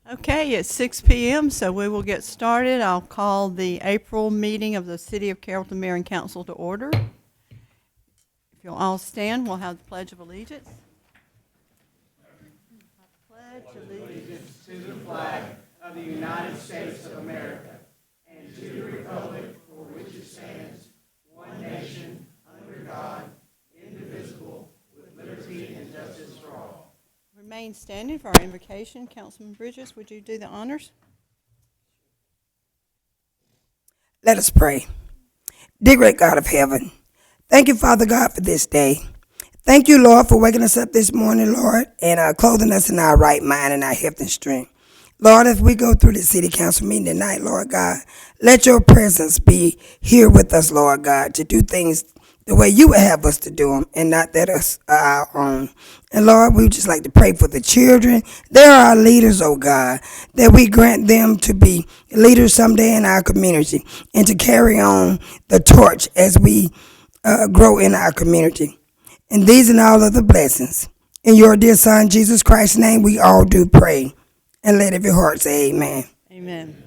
Okay, it's 6 p.m., so we will get started. I'll call the April meeting of the City of Carrollton Mayor and Council to order. If you'll all stand, we'll have the Pledge of Allegiance. I pledge allegiance to the flag of the United States of America and to the republic for which it stands, one nation, under God, indivisible, with liberty and justice for all. Remain standing for our invocation. Councilman Bridges, would you do the honors? Let us pray. Dear great God of heaven, thank you, Father God, for this day. Thank you, Lord, for waking us up this morning, Lord, and clothing us in our right mind and our health and strength. Lord, as we go through the city council meeting tonight, Lord God, let your presence be here with us, Lord God, to do things the way you would have us to do them and not that us our own. And Lord, we would just like to pray for the children. They're our leaders, oh God, that we grant them to be leaders someday in our community and to carry on the torch as we grow in our community. And these and all other blessings. In your dear Son, Jesus Christ's name, we all do pray. And let every heart say amen. Amen.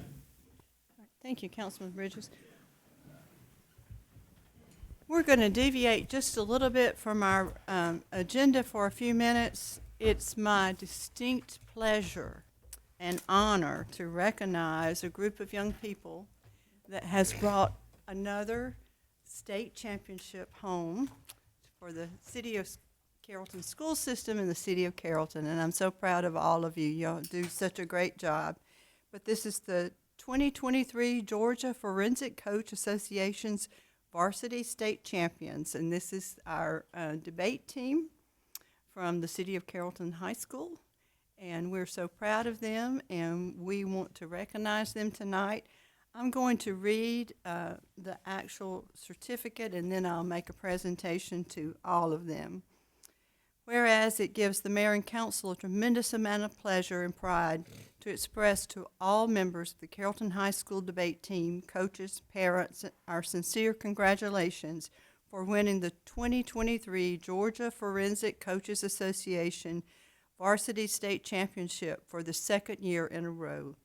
Thank you, Councilman Bridges. We're going to deviate just a little bit from our agenda for a few minutes. It's my distinct pleasure and honor to recognize a group of young people that has brought another state championship home for the City of Carrollton school system in the City of Carrollton, and I'm so proud of all of you. Y'all do such a great job. But this is the 2023 Georgia Forensic Coach Association's Varsity State Champions, and this is our debate team from the City of Carrollton High School, and we're so proud of them, and we want to recognize them tonight. I'm going to read the actual certificate, and then I'll make a presentation to all of them. Whereas it gives the mayor and council a tremendous amount of pleasure and pride to express to all members of the Carrollton High School debate team, coaches, parents, our sincere congratulations for winning the 2023 Georgia Forensic Coaches Association Varsity State Championship for the second year in a row.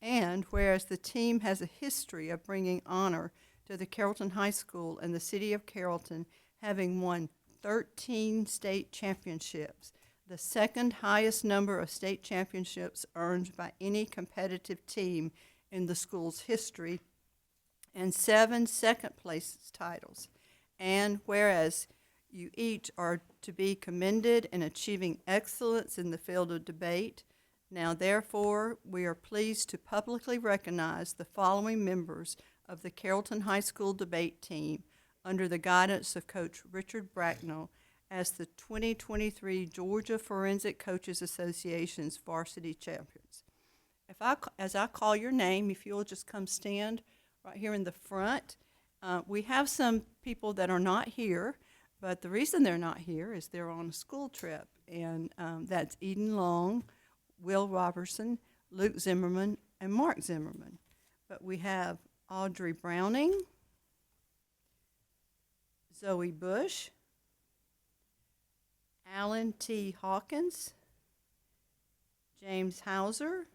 And whereas the team has a history of bringing honor to the Carrollton High School and the City of Carrollton, having won 13 state championships, the second highest number of state championships earned by any competitive team in the school's history, and 7 second-place titles. And whereas you each are to be commended in achieving excellence in the field of debate, now therefore we are pleased to publicly recognize the following members of the Carrollton High School debate team under the guidance of Coach Richard Bracknell as the 2023 Georgia Forensic Coaches Association's varsity champions. As I call your name, if you'll just come stand right here in the front. We have some people that are not here, but the reason they're not here is they're on a school trip, and that's Eden Long, Will Robertson, Luke Zimmerman, and Mark Zimmerman. But we have Audrey Browning, Zoe Bush, Alan T. Hawkins, James Hauser,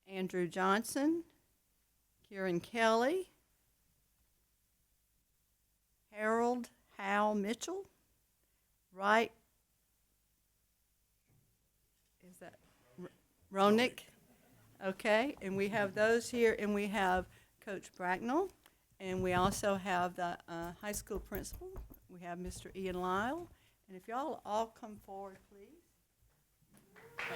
Andrew Johnson, Kieran Kelly, Harold Hal Mitchell, Wright, is that Ronick? Okay, and we have those here, and we have Coach Bracknell. And we also have the high school principal. We have Mr. Ian Lyle. And if y'all all come forward, please. We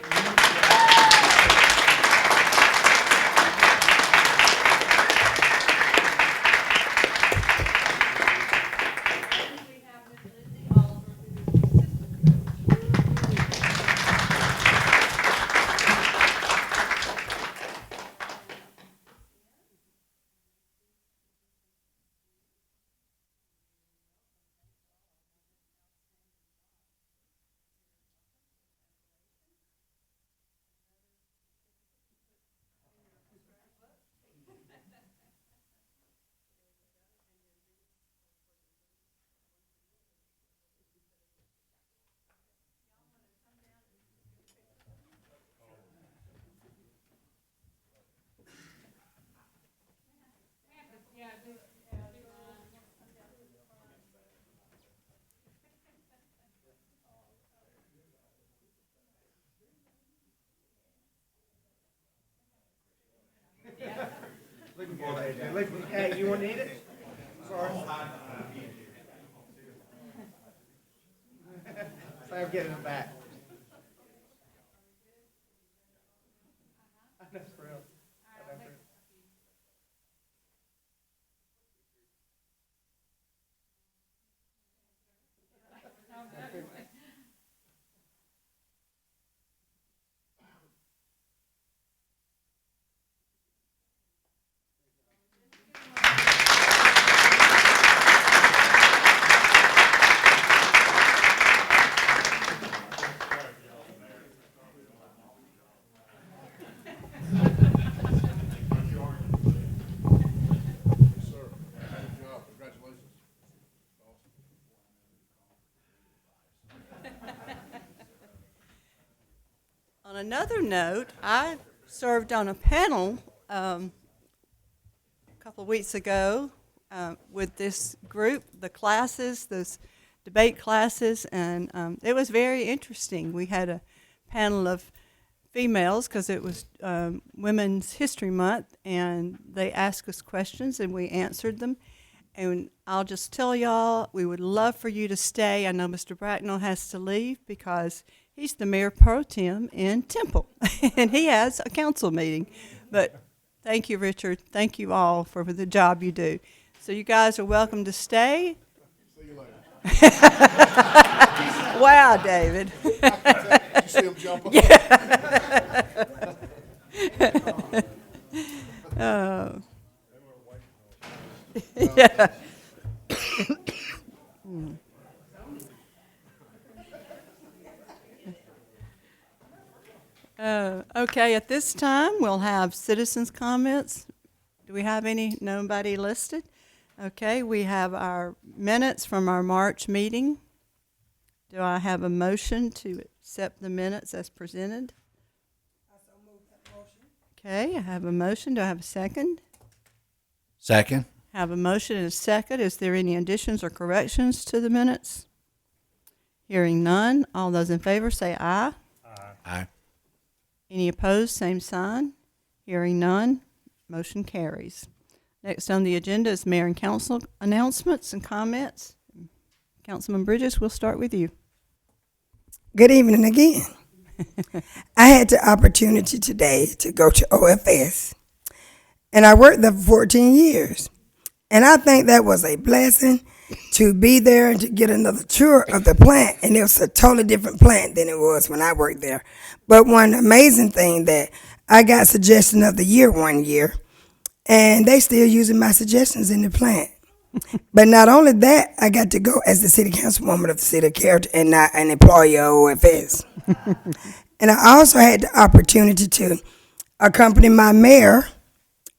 have Ms. Lizzie Oliver, who is the assistant coach. Hey, you want to eat it? Sorry. Sam, get in the back. That's for real. On another note, I served on a panel a couple of weeks ago with this group, the classes, those debate classes, and it was very interesting. We had a panel of females because it was Women's History Month, and they asked us questions and we answered them. And I'll just tell y'all, we would love for you to stay. I know Mr. Bracknell has to leave because he's the mayor pro tem in Temple, and he has a council meeting. But thank you, Richard. Thank you all for the job you do. So you guys are welcome to stay. See you later. Wow, David. You see him jump up? Oh. Yeah. Okay, at this time, we'll have citizens' comments. Do we have any? Nobody listed? Okay, we have our minutes from our March meeting. Do I have a motion to accept the minutes as presented? Okay, I have a motion. Do I have a second? Second. Have a motion and a second. Is there any additions or corrections to the minutes? Hearing none. All those in favor say aye. Aye. Any opposed, same sign. Hearing none. Motion carries. Next on the agenda is mayor and council announcements and comments. Councilman Bridges, we'll start with you. Good evening again. I had the opportunity today to go to OFS, and I worked there for 14 years. And I think that was a blessing to be there and to get another tour of the plant. And it was a totally different plant than it was when I worked there. But one amazing thing that I got suggestion of the year one year, and they still using my suggestions in the plant. But not only that, I got to go as the city councilwoman of the city of Carrollton and not an employee of OFS. And I also had the opportunity to accompany my mayor,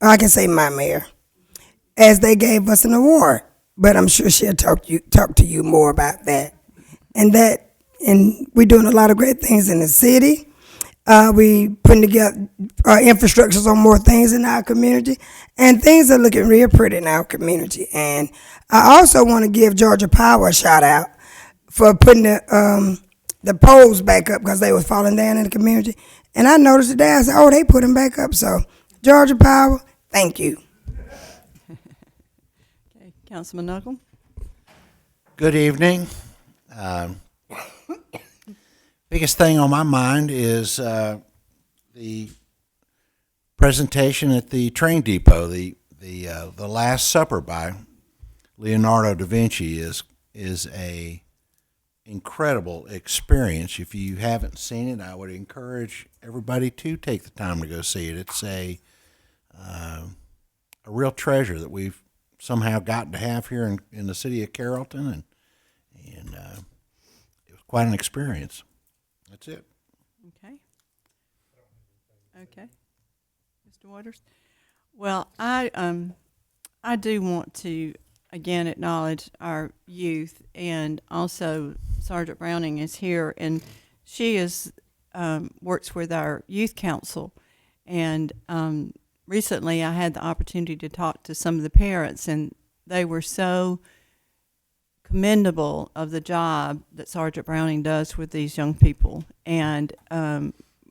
or I can say my mayor, as they gave us an award. But I'm sure she'll talk to you more about that. And we're doing a lot of great things in the city. We putting together infrastructures on more things in our community, and things are looking real pretty in our community. And I also want to give Georgia Power a shout out for putting the poles back up because they was falling down in the community. And I noticed today, I said, oh, they put them back up. So Georgia Power, thank you. Okay, Councilman Knuckle. Good evening. Biggest thing on my mind is the presentation at the train depot. The Last Supper by Leonardo da Vinci is a incredible experience. If you haven't seen it, I would encourage everybody to take the time to go see it. It's a real treasure that we've somehow gotten to have here in the city of Carrollton, and it was quite an experience. That's it. Okay. Okay. Mr. Waters? Well, I do want to again acknowledge our youth, and also Sergeant Browning is here, and she is works with our youth council, and recently I had the opportunity to talk to some of the parents, and they were so commendable of the job that Sergeant Browning does with these young people. And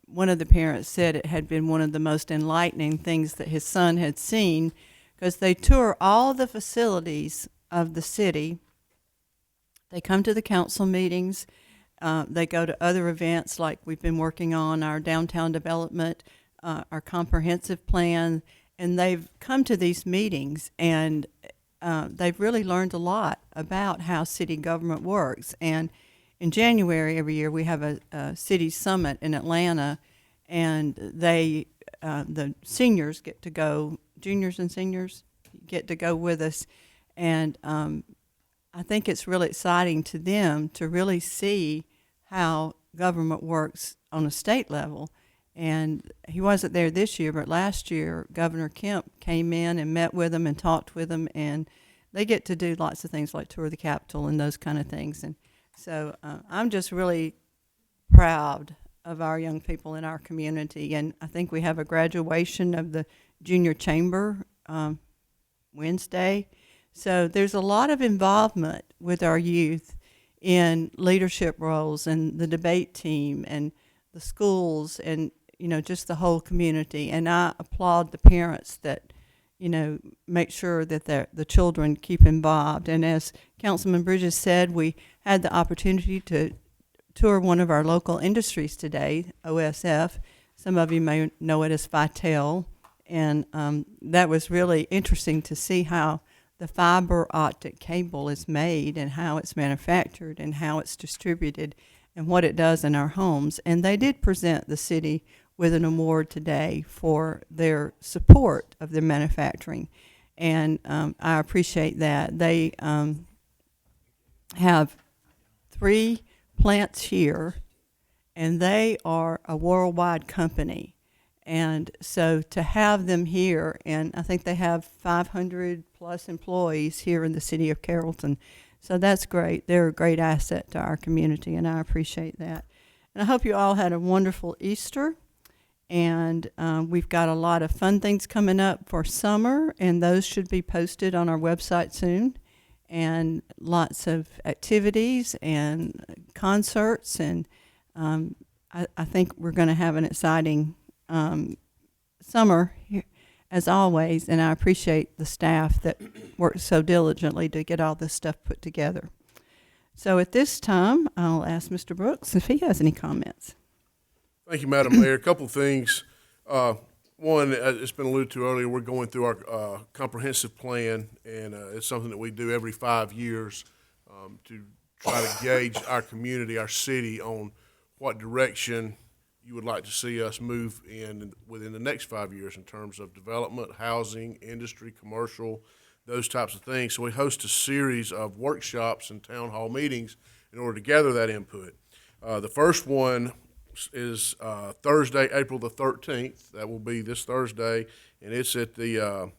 one of the parents said it had been one of the most enlightening things that his son had seen because they tour all the facilities of the city. They come to the council meetings. They go to other events like we've been working on our downtown development, our comprehensive plan, and they've come to these meetings and they've really learned a lot about how city government works. And in January every year we have a city summit in Atlanta, and the seniors get to go, juniors and seniors get to go with us, and I think it's really exciting to them to really see how government works on a state level. And he wasn't there this year, but last year Governor Kemp came in and met with them and talked with them, and they get to do lots of things like tour the Capitol and those kind of things. And so I'm just really proud of our young people in our community, and I think we have a graduation of the junior chamber Wednesday. So there's a lot of involvement with our youth in leadership roles and the debate team and the schools and, just the whole community. And I applaud the parents that, make sure that the children keep involved. And as Councilman Bridges said, we had the opportunity to tour one of our local industries today, OSF. Some of you may know it as Vitel. And that was really interesting to see how the fiber optic cable is made and how it's manufactured and how it's distributed and what it does in our homes. And they did present the city with an award today for their support of their manufacturing. And I appreciate that. They have 3 plants here, and they are a worldwide company. And so to have them here, and I think they have 500 plus employees here in the city of Carrollton. So that's great. They're a great asset to our community, and I appreciate that. And I hope you all had a wonderful Easter. And we've got a lot of fun things coming up for summer, and those should be posted on our website soon. And lots of activities and concerts, and I think we're going to have an exciting summer here, as always, and I appreciate the staff that worked so diligently to get all this stuff put together. So at this time, I'll ask Mr. Brooks if he has any comments. Thank you, Madam Mayor. A couple of things. One, it's been alluded to earlier, we're going through our comprehensive plan, and it's something that we do every 5 years to try to gauge our community, our city, on what direction you would like to see us move in within the next 5 years in terms of development, housing, industry, commercial, those types of things. So we host a series of workshops and town hall meetings in order to gather that input. The first one is Thursday, April the 13th. That will be this Thursday, and it's at the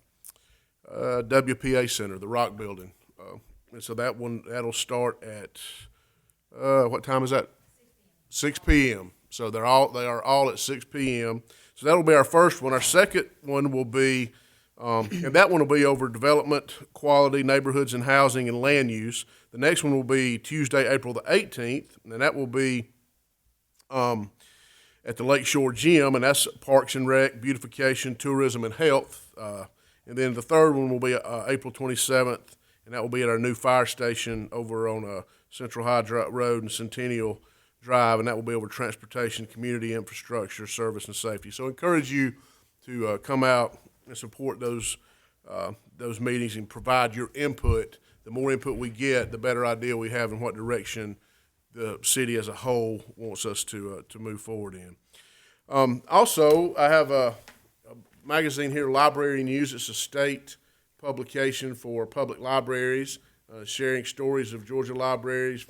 WPA Center, the Rock Building. And so that'll start at, what time is that? 6 p.m. So they are all at 6 p.m. So that'll be our first one. Our second one will be, and that one will be over development, quality, neighborhoods and housing and land use. The next one will be Tuesday, April the 18th, and that will be at the Lakeshore Gym, and that's Parks and Rec, beautification, tourism, and health. And then the third one will be April 27th, and that will be at our new fire station over on Central High Road and Centennial Drive, and that will be over transportation, community infrastructure, service, and safety. So I encourage you to come out and support those meetings and provide your input. The more input we get, the better idea we have in what direction the city as a whole wants us to move forward in. Also, I have a magazine here, Library News. It's a state publication for public libraries, sharing stories of Georgia libraries,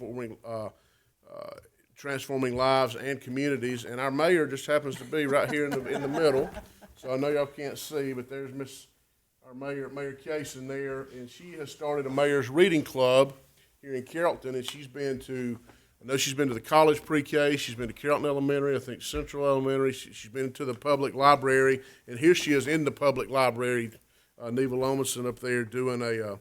transforming lives and communities. And our mayor just happens to be right here in the middle. So I know y'all can't see, but there's our mayor, Mayor Kaysen there, and she has started a mayor's reading club here in Carrollton, and I know she's been to the college pre-K, she's been to Carrollton Elementary, I think Central Elementary, she's been to the public library, and here she is in the public library, Neva Lomason up there doing a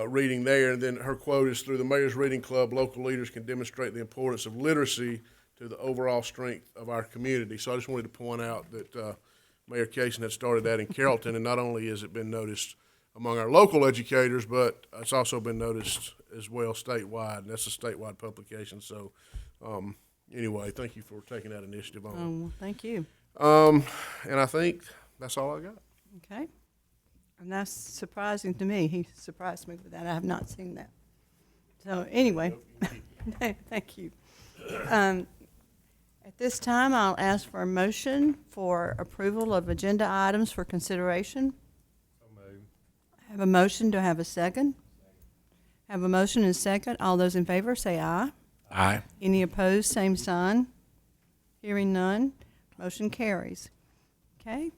reading there. And then her quote is, "Through the Mayor's Reading Club, local leaders can demonstrate the importance of literacy to the overall strength of our community." So I just wanted to point out that Mayor Kaysen had started that in Carrollton, and not only has it been noticed among our local educators, but it's also been noticed as well statewide, and that's a statewide publication. So, anyway, thank you for taking that initiative on. Well, thank you. And I think that's all I got. Okay. And that's surprising to me. He surprised me with that. I have not seen that. So anyway, thank you. At this time, I'll ask for a motion for approval of agenda items for consideration. Have a motion. Do I have a second? Have a motion and a second. All those in favor say aye. Aye. Any opposed, same sign. Hearing none, motion carries. Okay.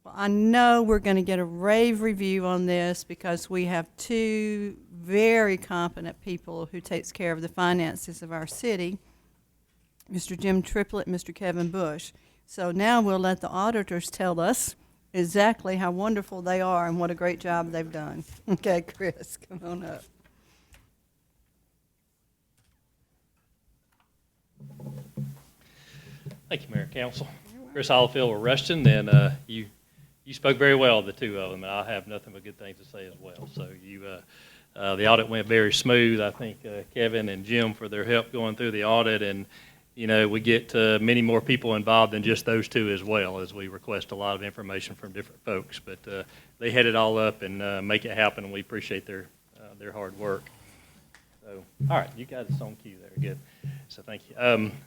Well, I know we're going to get a rave review on this because we have two very competent people who takes care of the finances of our city, Mr. Jim Triplett and Mr. Kevin Bush. So now we'll let the auditors tell us exactly how wonderful they are and what a great job they've done. Okay, Chris, come on up. Thank you, Mayor and Council. Chris Hollifield with Rushton, and you spoke very well of the two of them, and I have nothing but good things to say as well. So the audit went very smooth. I thank Kevin and Jim for their help going through the audit, and we get many more people involved than just those two as well, as we request a lot of information from different folks. But they head it all up and make it happen, and we appreciate their hard work. So, all right, you got us on cue there. Good. So thank you.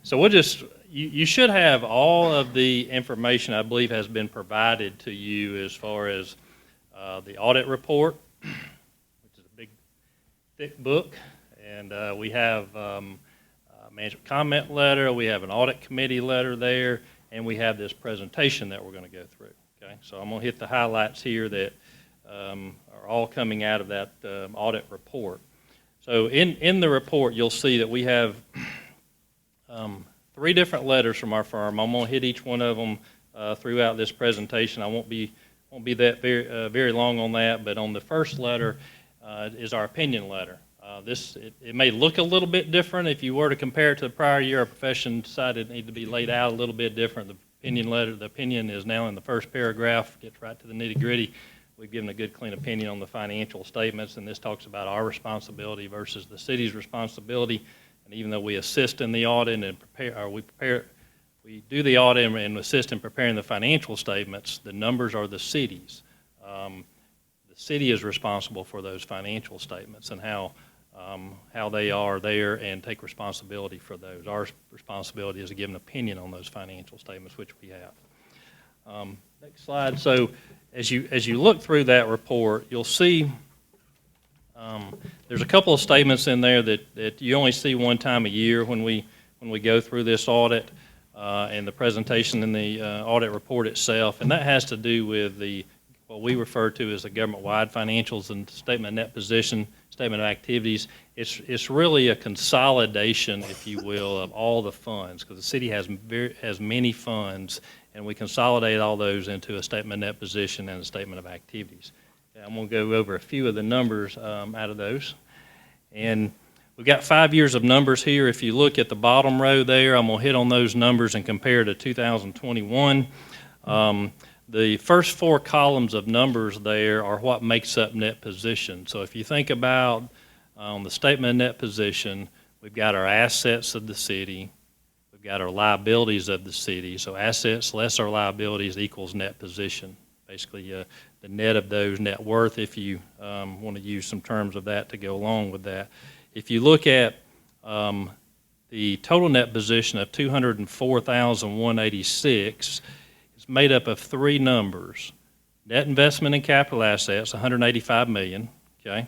So we'll just, you should have all of the information I believe has been provided to you as far as the audit report, which is a big, thick book. And we have management comment letter, we have an audit committee letter there, and we have this presentation that we're going to go through. Okay, so I'm going to hit the highlights here that are all coming out of that audit report. So in the report, you'll see that we have 3 different letters from our firm. I'm going to hit each one of them throughout this presentation. I won't be that very long on that, but on the first letter is our opinion letter. It may look a little bit different if you were to compare it to the prior year. Our profession decided it needed to be laid out a little bit different. The opinion letter, the opinion is now in the first paragraph, gets right to the nitty-gritty. We've given a good, clean opinion on the financial statements, and this talks about our responsibility versus the city's responsibility. And even though we assist in the audit and we do the audit and assist in preparing the financial statements, the numbers are the city's. The city is responsible for those financial statements and how they are there and take responsibility for those. Our responsibility is to give an opinion on those financial statements, which we have. Next slide. So as you look through that report, you'll see there's a couple of statements in there that you only see one time a year when we go through this audit and the presentation in the audit report itself, and that has to do with what we refer to as the government-wide financials and statement of net position, statement of activities. It's really a consolidation, if you will, of all the funds, because the city has many funds, and we consolidate all those into a statement of net position and a statement of activities. Okay, I'm going to go over a few of the numbers out of those. And we've got 5 years of numbers here. If you look at the bottom row there, I'm going to hit on those numbers and compare to 2021. The first 4 columns of numbers there are what makes up net position. So if you think about the statement of net position, we've got our assets of the city, we've got our liabilities of the city. So assets less our liabilities equals net position. Basically, the net of those, net worth, if you want to use some terms of that to go along with that. If you look at the total net position of $204,186, it's made up of 3 numbers. Net investment in capital assets, $185 million, okay?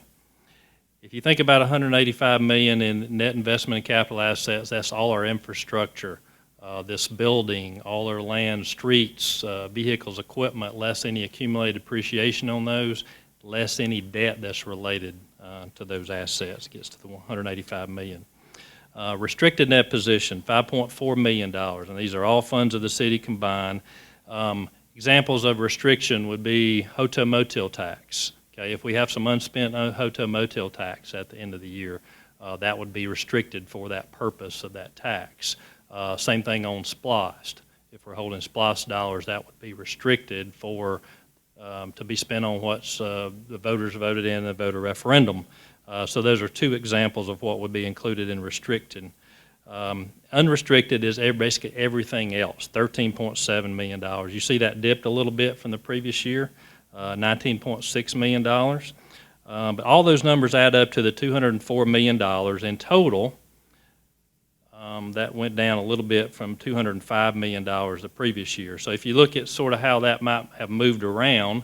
If you think about $185 million in net investment in capital assets, that's all our infrastructure, this building, all our land, streets, vehicles, equipment, less any accumulated depreciation on those, less any debt that's related to those assets, gets to the $185 million. Restricted net position, $5.4 million, and these are all funds of the city combined. Examples of restriction would be hotel motel tax. Okay, if we have some unspent hotel motel tax at the end of the year, that would be restricted for that purpose of that tax. Same thing on spliced. if we're holding SPOS dollars, that would be restricted for to be spent on what's the voters voted in the voter referendum. So those are two examples of what would be included in restricted. Unrestricted is basically everything else, $13.7 million. You see that dipped a little bit from the previous year, $19.6 million. But all those numbers add up to the $204 million in total. That went down a little bit from $205 million the previous year. So if you look at sort of how that might have moved around,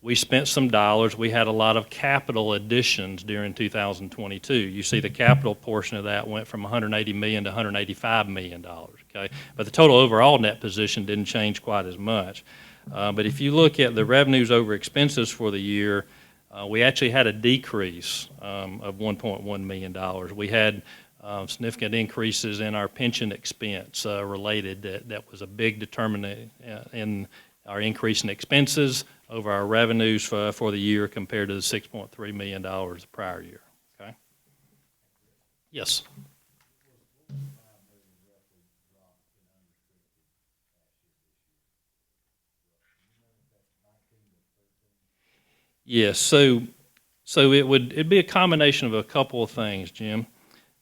we spent some dollars. We had a lot of capital additions during 2022. You see the capital portion of that went from $180 million to $185 million, okay? But the total overall net position didn't change quite as much. But if you look at the revenues over expenses for the year, we actually had a decrease of $1.1 million. We had significant increases in our pension expense related. That was a big determinant in our increase in expenses over our revenues for the year compared to the $6.3 million the prior year. Okay. Yes. Yes. So it'd be a combination of a couple of things, Jim.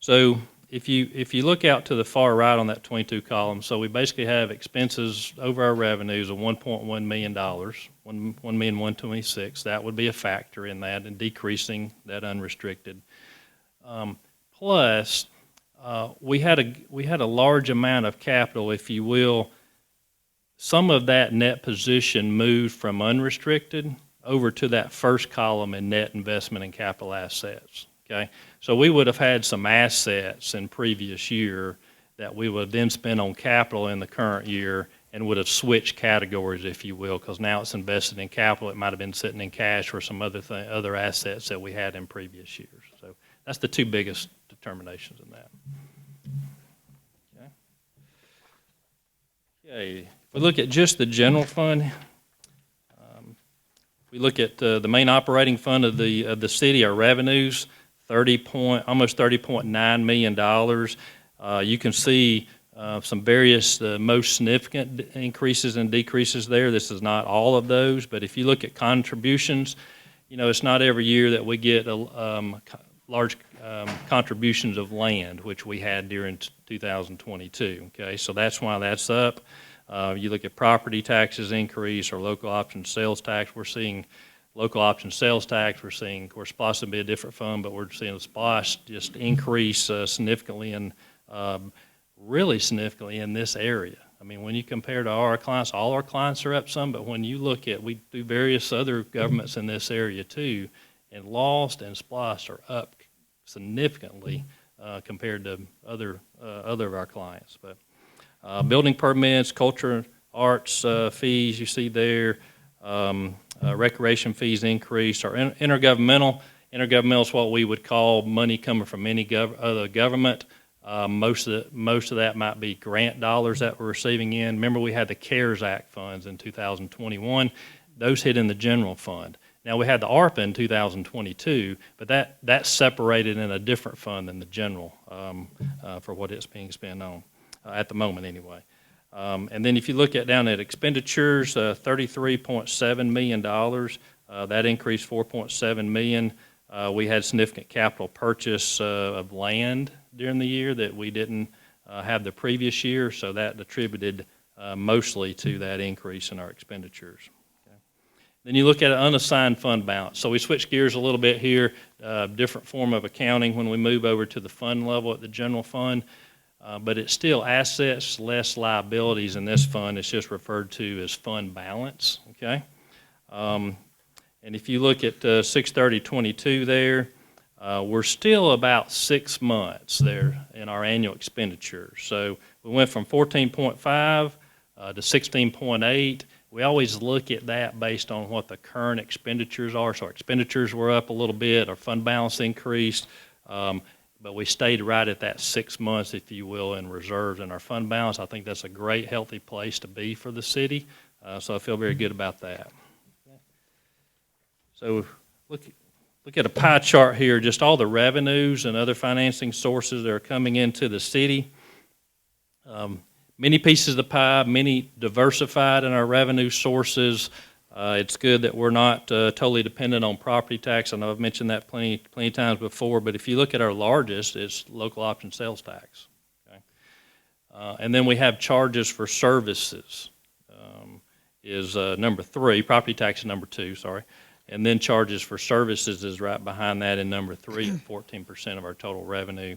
So if you look out to the far right on that 22 column, so we basically have expenses over our revenues of $1.1 million, $1,126,000. That would be a factor in that and decreasing that unrestricted. Plus, we had a large amount of capital, if you will. Some of that net position moved from unrestricted over to that first column in net investment in capital assets. Okay, so we would have had some assets in previous year that we would then spend on capital in the current year and would have switched categories, if you will, because now it's invested in capital. It might have been sitting in cash or some other assets that we had in previous years. So that's the two biggest determinations in that. Okay. If we look at just the general fund, we look at the main operating fund of the city, our revenues. Almost $30.9 million. You can see some various most significant increases and decreases there. This is not all of those, but if you look at contributions, you know, it's not every year that we get large contributions of land, which we had during 2022. Okay, so that's why that's up. You look at property taxes increase or local option sales tax, we're seeing local option sales tax, we're seeing, of course, SPOS would be a different fund, but we're seeing SPOS just increase significantly and really significantly in this area. I mean, when you compare to our clients, all our clients are up some, but when you look at, we do various other governments in this area too, and LOST and SPOS are up significantly compared to other of our clients. But building permits, culture, arts fees, you see there. Recreation fees increased. Our intergovernmental is what we would call money coming from any other government. Most of that might be grant dollars that we're receiving in. Remember, we had the CARES Act funds in 2021. Those hit in the general fund. Now, we had the ARPA in 2022, but that's separated in a different fund than the general for what it's being spent on, at the moment anyway. And then if you look down at expenditures, $33.7 million, that increased $4.7 million. We had significant capital purchase of land during the year that we didn't have the previous year, so that attributed mostly to that increase in our expenditures. Okay. Then you look at an unassigned fund balance. So we switch gears a little bit here, different form of accounting when we move over to the fund level at the general fund. But it's still assets less liabilities in this fund. It's just referred to as fund balance, okay? And if you look at 6/30/22 there, we're still about 6 months there in our annual expenditures. So we went from 14.5 to 16.8. We always look at that based on what the current expenditures are. So our expenditures were up a little bit, our fund balance increased. But we stayed right at that 6 months, if you will, in reserves in our fund balance. I think that's a great, healthy place to be for the city. So I feel very good about that. So look at a pie chart here, just all the revenues and other financing sources that are coming into the city. many pieces of the pie, many diversified in our revenue sources. It's good that we're not totally dependent on property tax. I know I've mentioned that plenty of times before, but if you look at our largest, it's local option sales tax. Okay? And then we have charges for services is number 3. Property tax is number 2, sorry. And then charges for services is right behind that in number 3 at 14% of our total revenue.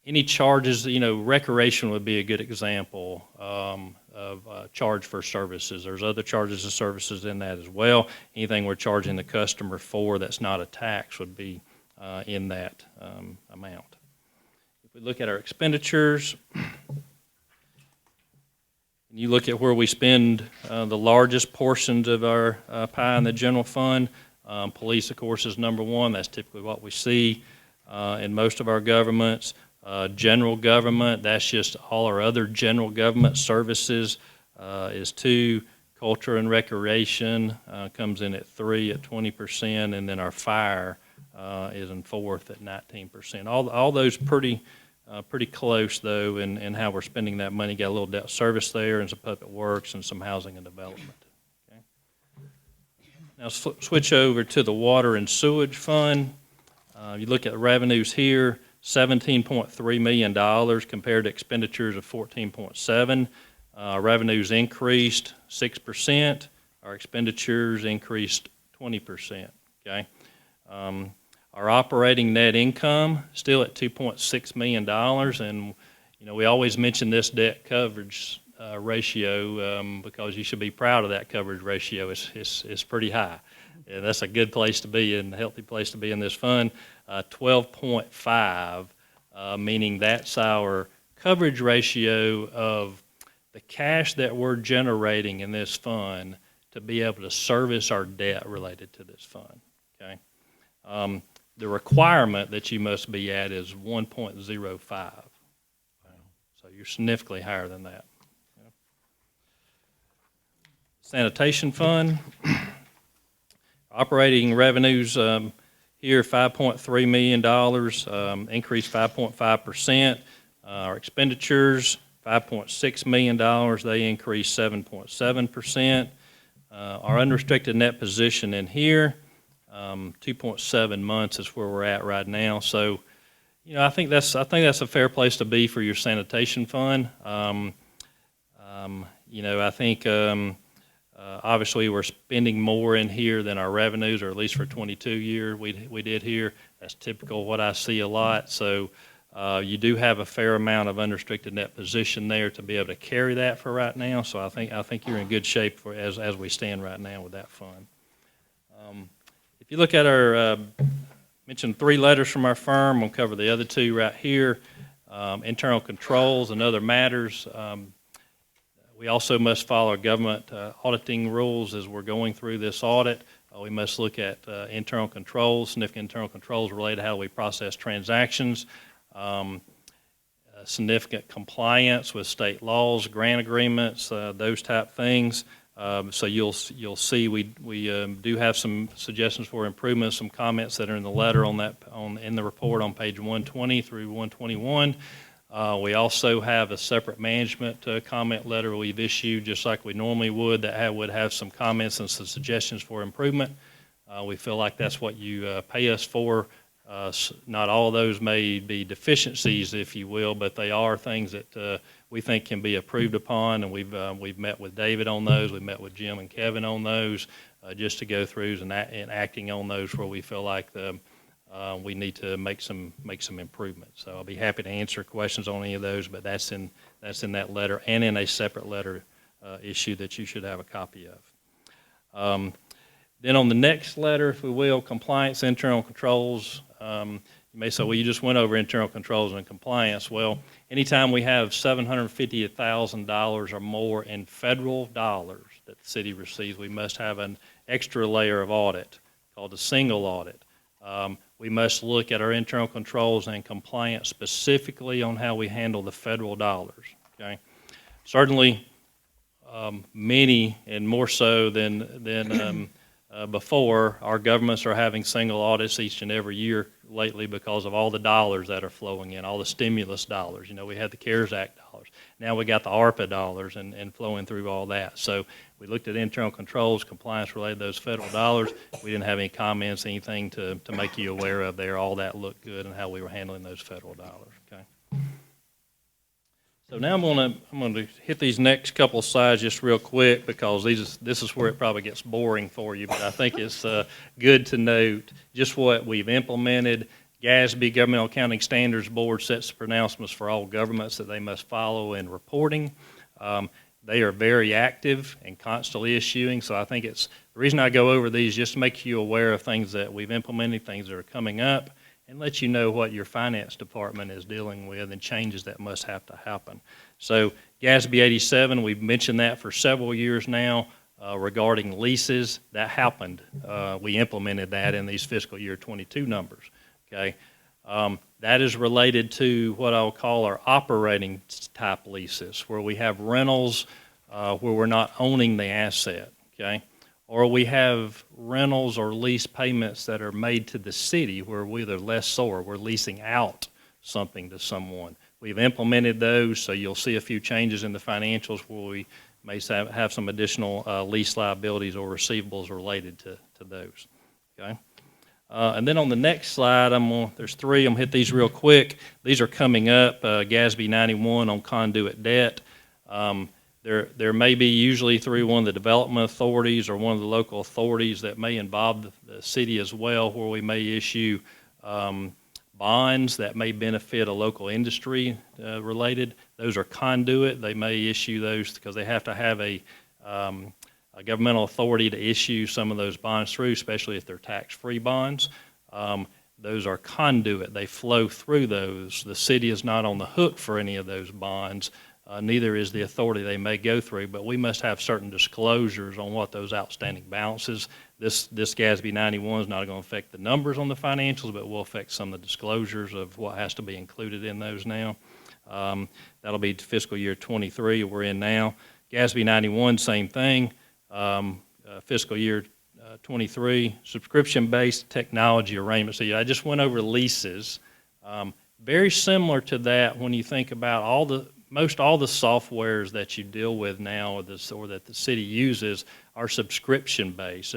Any charges, recreation would be a good example of charge for services. There's other charges and services in that as well. Anything we're charging the customer for that's not a tax would be in that amount. If we look at our expenditures, and you look at where we spend the largest portions of our pie in the general fund, police, of course, is number 1. That's typically what we see in most of our governments. General government, that's just all our other general government services, is 2. Culture and recreation comes in at 3 at 20%, and then our fire is in 4th at 19%. All those pretty close, though, in how we're spending that money. Got a little debt service there and some public works and some housing and development. Okay. Now switch over to the water and sewage fund. You look at the revenues here, $17.3 million compared to expenditures of $14.7. Revenues increased 6%. Our expenditures increased 20%. Okay. Our operating net income still at $2.6 million, and we always mention this debt coverage ratio because you should be proud of that coverage ratio. It's pretty high. Yeah, that's a good place to be and a healthy place to be in this fund. 12.5, meaning that's our coverage ratio of the cash that we're generating in this fund to be able to service our debt related to this fund. Okay. The requirement that you must be at is 1.05. So you're significantly higher than that. Yeah. Sanitation fund. Operating revenues here, $5.3 million, increased 5.5%. Our expenditures, $5.6 million, they increased 7.7%. Our unrestricted net position in here, 2.7 months is where we're at right now. So, I think that's a fair place to be for your sanitation fund. I think obviously we're spending more in here than our revenues, or at least for 22 years we did here. That's typical what I see a lot. So you do have a fair amount of unrestricted net position there to be able to carry that for right now. So I think you're in good shape for as we stand right now with that fund. If you look at our, mentioned 3 letters from our firm, we'll cover the other 2 right here. Internal controls and other matters. We also must follow government auditing rules as we're going through this audit. We must look at internal controls, significant internal controls related to how we process transactions, significant compliance with state laws, grant agreements, those type things. So you'll see we do have some suggestions for improvements, some comments that are in the letter in the report on page 120 through 121. We also have a separate management comment letter we've issued, just like we normally would, that would have some comments and some suggestions for improvement. We feel like that's what you pay us for. Not all of those may be deficiencies, if you will, but they are things that we think can be improved upon, and we've met with David on those. We've met with Jim and Kevin on those, just to go through and acting on those where we feel like we need to make some improvements. So I'll be happy to answer questions on any of those, but that's in that letter and in a separate letter issue that you should have a copy of. Then on the next letter, if we will, compliance, internal controls. You may say, well, you just went over internal controls and compliance. Well, anytime we have $750,000 or more in federal dollars that the city receives, we must have an extra layer of audit called a single audit. We must look at our internal controls and compliance specifically on how we handle the federal dollars. Okay, certainly many and more so than before, our governments are having single audits each and every year lately because of all the dollars that are flowing in, all the stimulus dollars. We had the CARES Act dollars. Now we got the ARPA dollars and flowing through all that. So we looked at internal controls, compliance related to those federal dollars. We didn't have any comments, anything to make you aware of there. All that looked good and how we were handling those federal dollars, okay? So now I'm gonna hit these next couple of slides just real quick because this is where it probably gets boring for you, but I think it's good to note just what we've implemented. GASB, Governmental Accounting Standards Board, sets the pronouncements for all governments that they must follow in reporting. They are very active and constantly issuing, so I think it's the reason I go over these just to make you aware of things that we've implemented, things that are coming up, and let you know what your finance department is dealing with and changes that must have to happen. So GASB 87, we've mentioned that for several years now regarding leases. That happened. We implemented that in these fiscal year 22 numbers. Okay, that is related to what I'll call our operating type leases, where we have rentals where we're not owning the asset. Okay. Or we have rentals or lease payments that are made to the city where we're the lessor, we're leasing out something to someone. We've implemented those, so you'll see a few changes in the financials where we may have some additional lease liabilities or receivables related to those. Okay? And then on the next slide, there's three, I'm going to hit these real quick. These are coming up, GASB 91 on conduit debt. There may be usually through one of the development authorities or one of the local authorities that may involve the city as well, where we may issue bonds that may benefit a local industry related. Those are conduit. They may issue those because they have to have a governmental authority to issue some of those bonds through, especially if they're tax-free bonds. Those are conduit. They flow through those. The city is not on the hook for any of those bonds. Neither is the authority they may go through, but we must have certain disclosures on what those outstanding balances. This GASB 91 is not going to affect the numbers on the financials, but will affect some of the disclosures of what has to be included in those now. That'll be fiscal year 23 we're in now. GASB 91, same thing. Fiscal year 23, subscription-based technology arrangement. So I just went over leases. Very similar to that when you think about most all the softwares that you deal with now or that the city uses are subscription-based.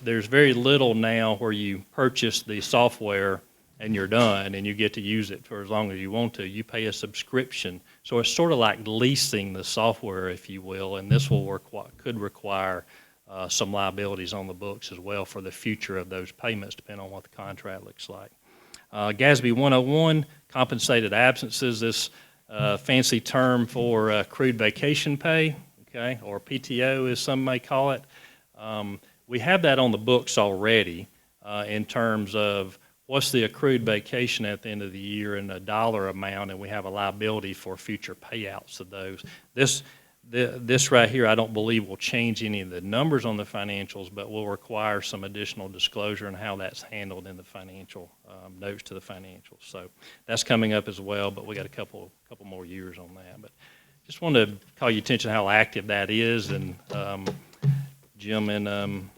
There's very little now where you purchase the software and you're done and you get to use it for as long as you want to. You pay a subscription. So it's sort of like leasing the software, if you will, and this could require some liabilities on the books as well for the future of those payments, depending on what the contract looks like. GASB 101, compensated absences. This fancy term for accrued vacation pay, okay, or PTO as some may call it. We have that on the books already in terms of what's the accrued vacation at the end of the year in a dollar amount, and we have a liability for future payouts of those. This right here I don't believe will change any of the numbers on the financials, but will require some additional disclosure on how that's handled in the financial notes to the financials. So that's coming up as well, but we got a couple more years on that. But just wanted to call your attention to how active that is, and Jim and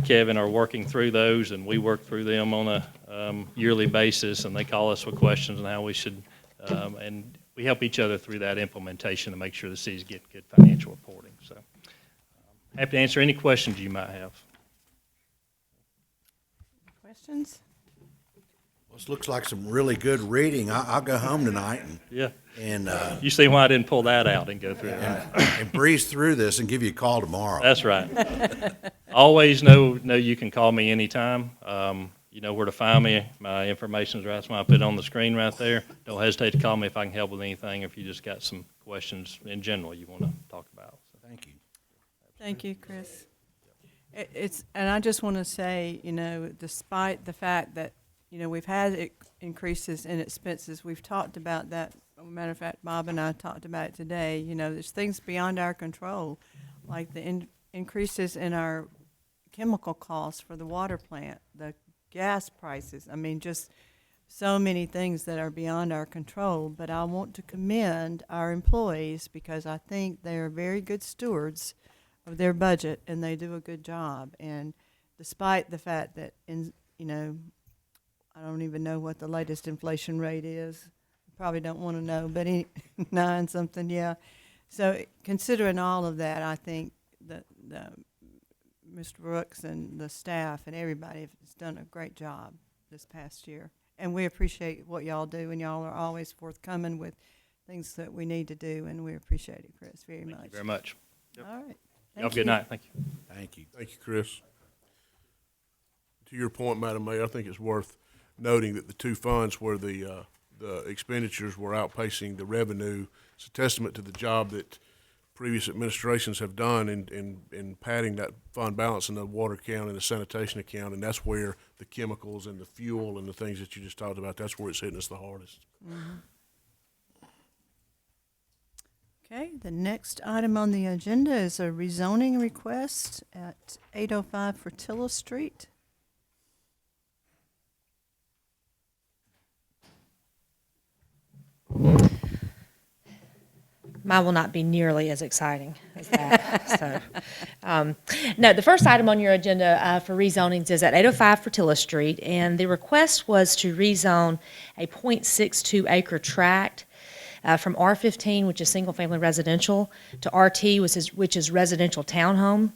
Kevin are working through those, and we work through them on a yearly basis, and they call us with questions on how we should, and we help each other through that implementation to make sure the city's getting good financial reporting. So happy to answer any questions you might have. Questions? Well, this looks like some really good reading. I'll go home tonight and You see why I didn't pull that out and go through it. and breeze through this and give you a call tomorrow. That's right. Always know you can call me anytime. You know where to find me. My information's right, that's why I put it on the screen right there. Don't hesitate to call me if I can help with anything, if you just got some questions in general you want to talk about. So Thank you. Thank you, Chris. And I just want to say, despite the fact that, we've had increases in expenses, we've talked about that. As a matter of fact, Bob and I talked about it today. There's things beyond our control, like the increases in our chemical costs for the water plant, the gas prices. I mean, just so many things that are beyond our control. But I want to commend our employees because I think they are very good stewards of their budget and they do a good job. And despite the fact that, I don't even know what the latest inflation rate is, probably don't want to know, but 9 something, yeah. So considering all of that, I think that Mr. Brooks and the staff and everybody has done a great job this past year. And we appreciate what y'all do, and y'all are always forthcoming with things that we need to do, and we appreciate it, Chris, very much. Thank you very much. All right. Y'all Thank have a good you. night. Thank you. Thank you. Thank you, Chris. To your point, Madam Mayor, I think it's worth noting that the two funds where the expenditures were outpacing the revenue, it's a testament to the job that previous administrations have done in padding that fund balance in the water account and the sanitation account, and that's where the chemicals and the fuel and the things that you just talked about, that's where it's hitting us the hardest. Okay, the next item on the agenda is a rezoning request at 805 Fertilla Street. Mine will not be nearly as exciting as that. No, the first item on your agenda for rezonings is at 805 Fertilla Street, and the request was to rezone a .62 acre tract from R15, which is single-family residential, to RT, which is residential townhome.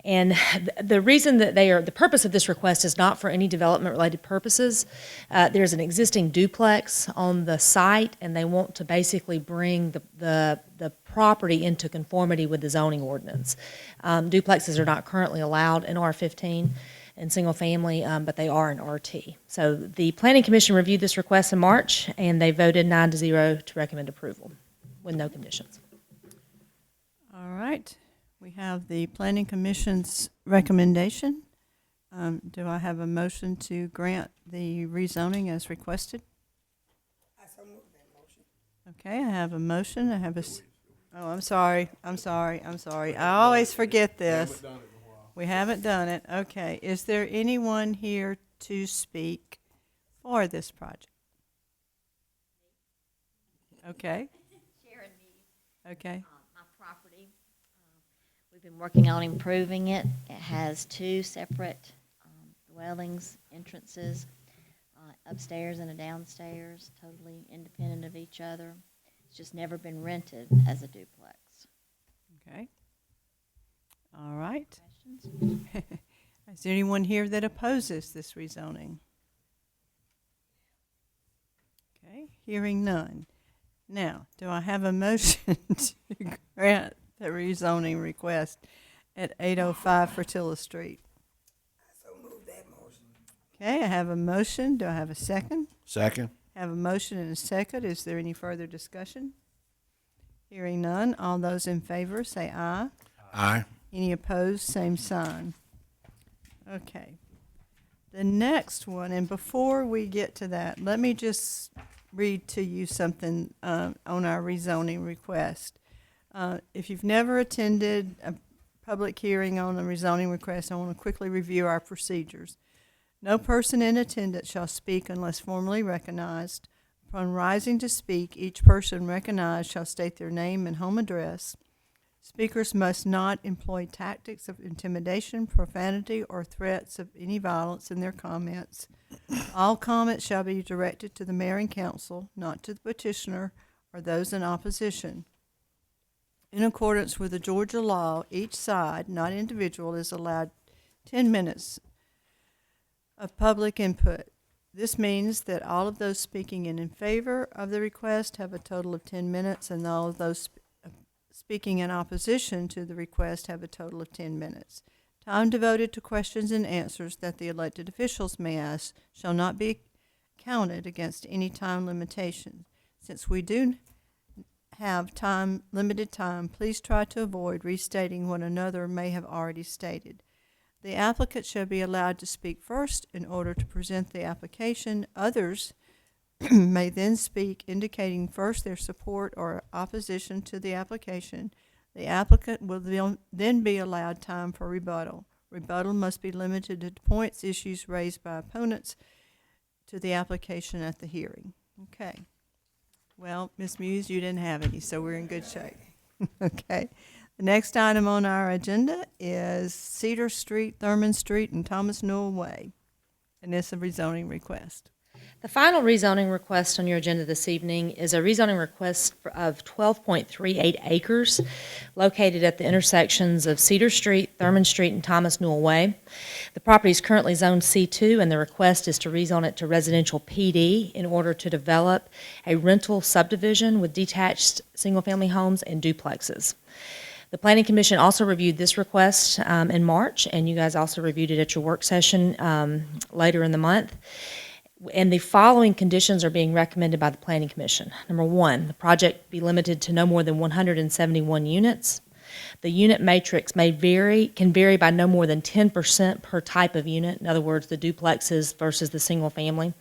And the reason that the purpose of this request is not for any development-related purposes. There's an existing duplex on the site, and they want to basically bring the property into conformity with the zoning ordinance. Duplexes are not currently allowed in R15 in single-family, but they are in RT. So the Planning Commission reviewed this request in March, and they voted 9-0 to recommend approval with no conditions. All right, we have the Planning Commission's recommendation. Do I have a motion to grant the rezoning as requested? I so move that motion. Okay, I have a motion, I have I'm sorry. I always forget this. We haven't done it. Okay, is there anyone here to speak for this project? Okay. Sharon Mead, Okay. my property. We've been working on improving it. It has 2 separate dwellings, entrances, upstairs and a downstairs, totally independent of each other. It's just never been rented as a duplex. Okay. All right. Questions? Is there anyone here that opposes this rezoning? Okay, hearing none. Now, do I have a motion to grant the rezoning request at 805 Fertilla Street? I so move that motion. Okay, I have a motion. Do I have a second? Second? Have a motion and a second. Is there any further discussion? Hearing none. All those in favor say aye. Aye. Any opposed, same sign. Okay. The next one, and before we get to that, let me just read to you something on our rezoning request. If you've never attended a public hearing on a rezoning request, I want to quickly review our procedures. No person in attendance shall speak unless formally recognized. Upon rising to speak, each person recognized shall state their name and home address. Speakers must not employ tactics of intimidation, profanity, or threats of any violence in their comments. All comments shall be directed to the mayor and council, not to the petitioner or those in opposition. In accordance with the Georgia law, each side, not individual, is allowed 10 minutes of public input. This means that all of those speaking in favor of the request have a total of 10 minutes, and all of those speaking in opposition to the request have a total of 10 minutes. Time devoted to questions and answers that the elected officials may ask shall not be counted against any time limitation. Since we do have limited time, please try to avoid restating what another may have already stated. The applicant shall be allowed to speak first in order to present the application. Others may then speak, indicating first their support or opposition to the application. The applicant will then be allowed time for rebuttal. Rebuttal must be limited to points, issues raised by opponents to the application at the hearing. Okay. Well, Ms. Muse, you didn't have any, so we're in good shape. Okay. The next item on our agenda is Cedar Street, Thurman Street, and Thomas Newell Way, and it's a rezoning request. The final rezoning request on your agenda this evening is a rezoning request of 12.38 acres located at the intersections of Cedar Street, Thurman Street, and Thomas Newell Way. The property is currently zoned C2, and the request is to rezone it to residential PD in order to develop a rental subdivision with detached single-family homes and duplexes. The Planning Commission also reviewed this request in March, and you guys also reviewed it at your work session later in the month. And the following conditions are being recommended by the Planning Commission. Number one, the project be limited to no more than 171 units. The unit matrix can vary by no more than 10% per type of unit. In other words, the duplexes versus the single family,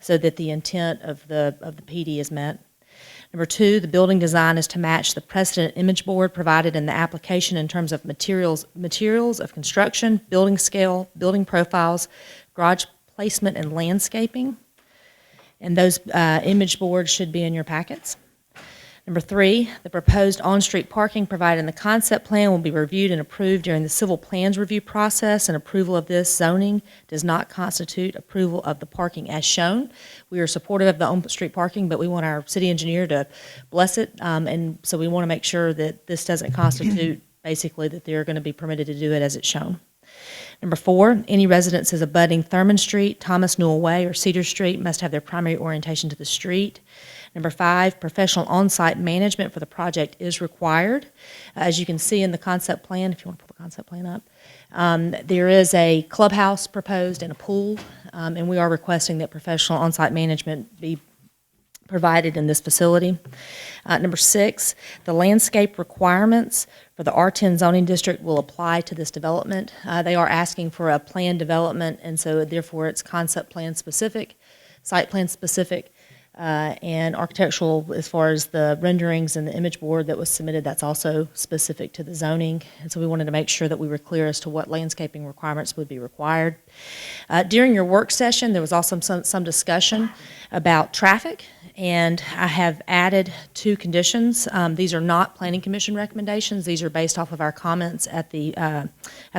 so that the intent of the PD is met. Number two, the building design is to match the precedent image board provided in the application in terms of materials of construction, building scale, building profiles, garage placement, and landscaping. And those image boards should be in your packets. Number three, the proposed on-street parking provided in the concept plan will be reviewed and approved during the civil plans review process, and approval of this zoning does not constitute approval of the parking as shown. We are supportive of the on-street parking, but we want our city engineer to bless it, and so we want to make sure that this doesn't constitute basically that they're going to be permitted to do it as it's shown. Number four, any residences abutting Thurman Street, Thomas Newell Way, or Cedar Street must have their primary orientation to the street. Number five, professional on-site management for the project is required. As you can see in the concept plan, if you want to pull the concept plan up, there is a clubhouse proposed and a pool, and we are requesting that professional on-site management be provided in this facility. Number six, the landscape requirements for the R10 zoning district will apply to this development. They are asking for a planned development, and so therefore it's concept plan specific, site plan specific, and architectural as far as the renderings and the image board that was submitted, that's also specific to the zoning. And so we wanted to make sure that we were clear as to what landscaping requirements would be required. During your work session, there was also some discussion about traffic, and I have added two conditions. These are not Planning Commission recommendations. These are based off of our comments at the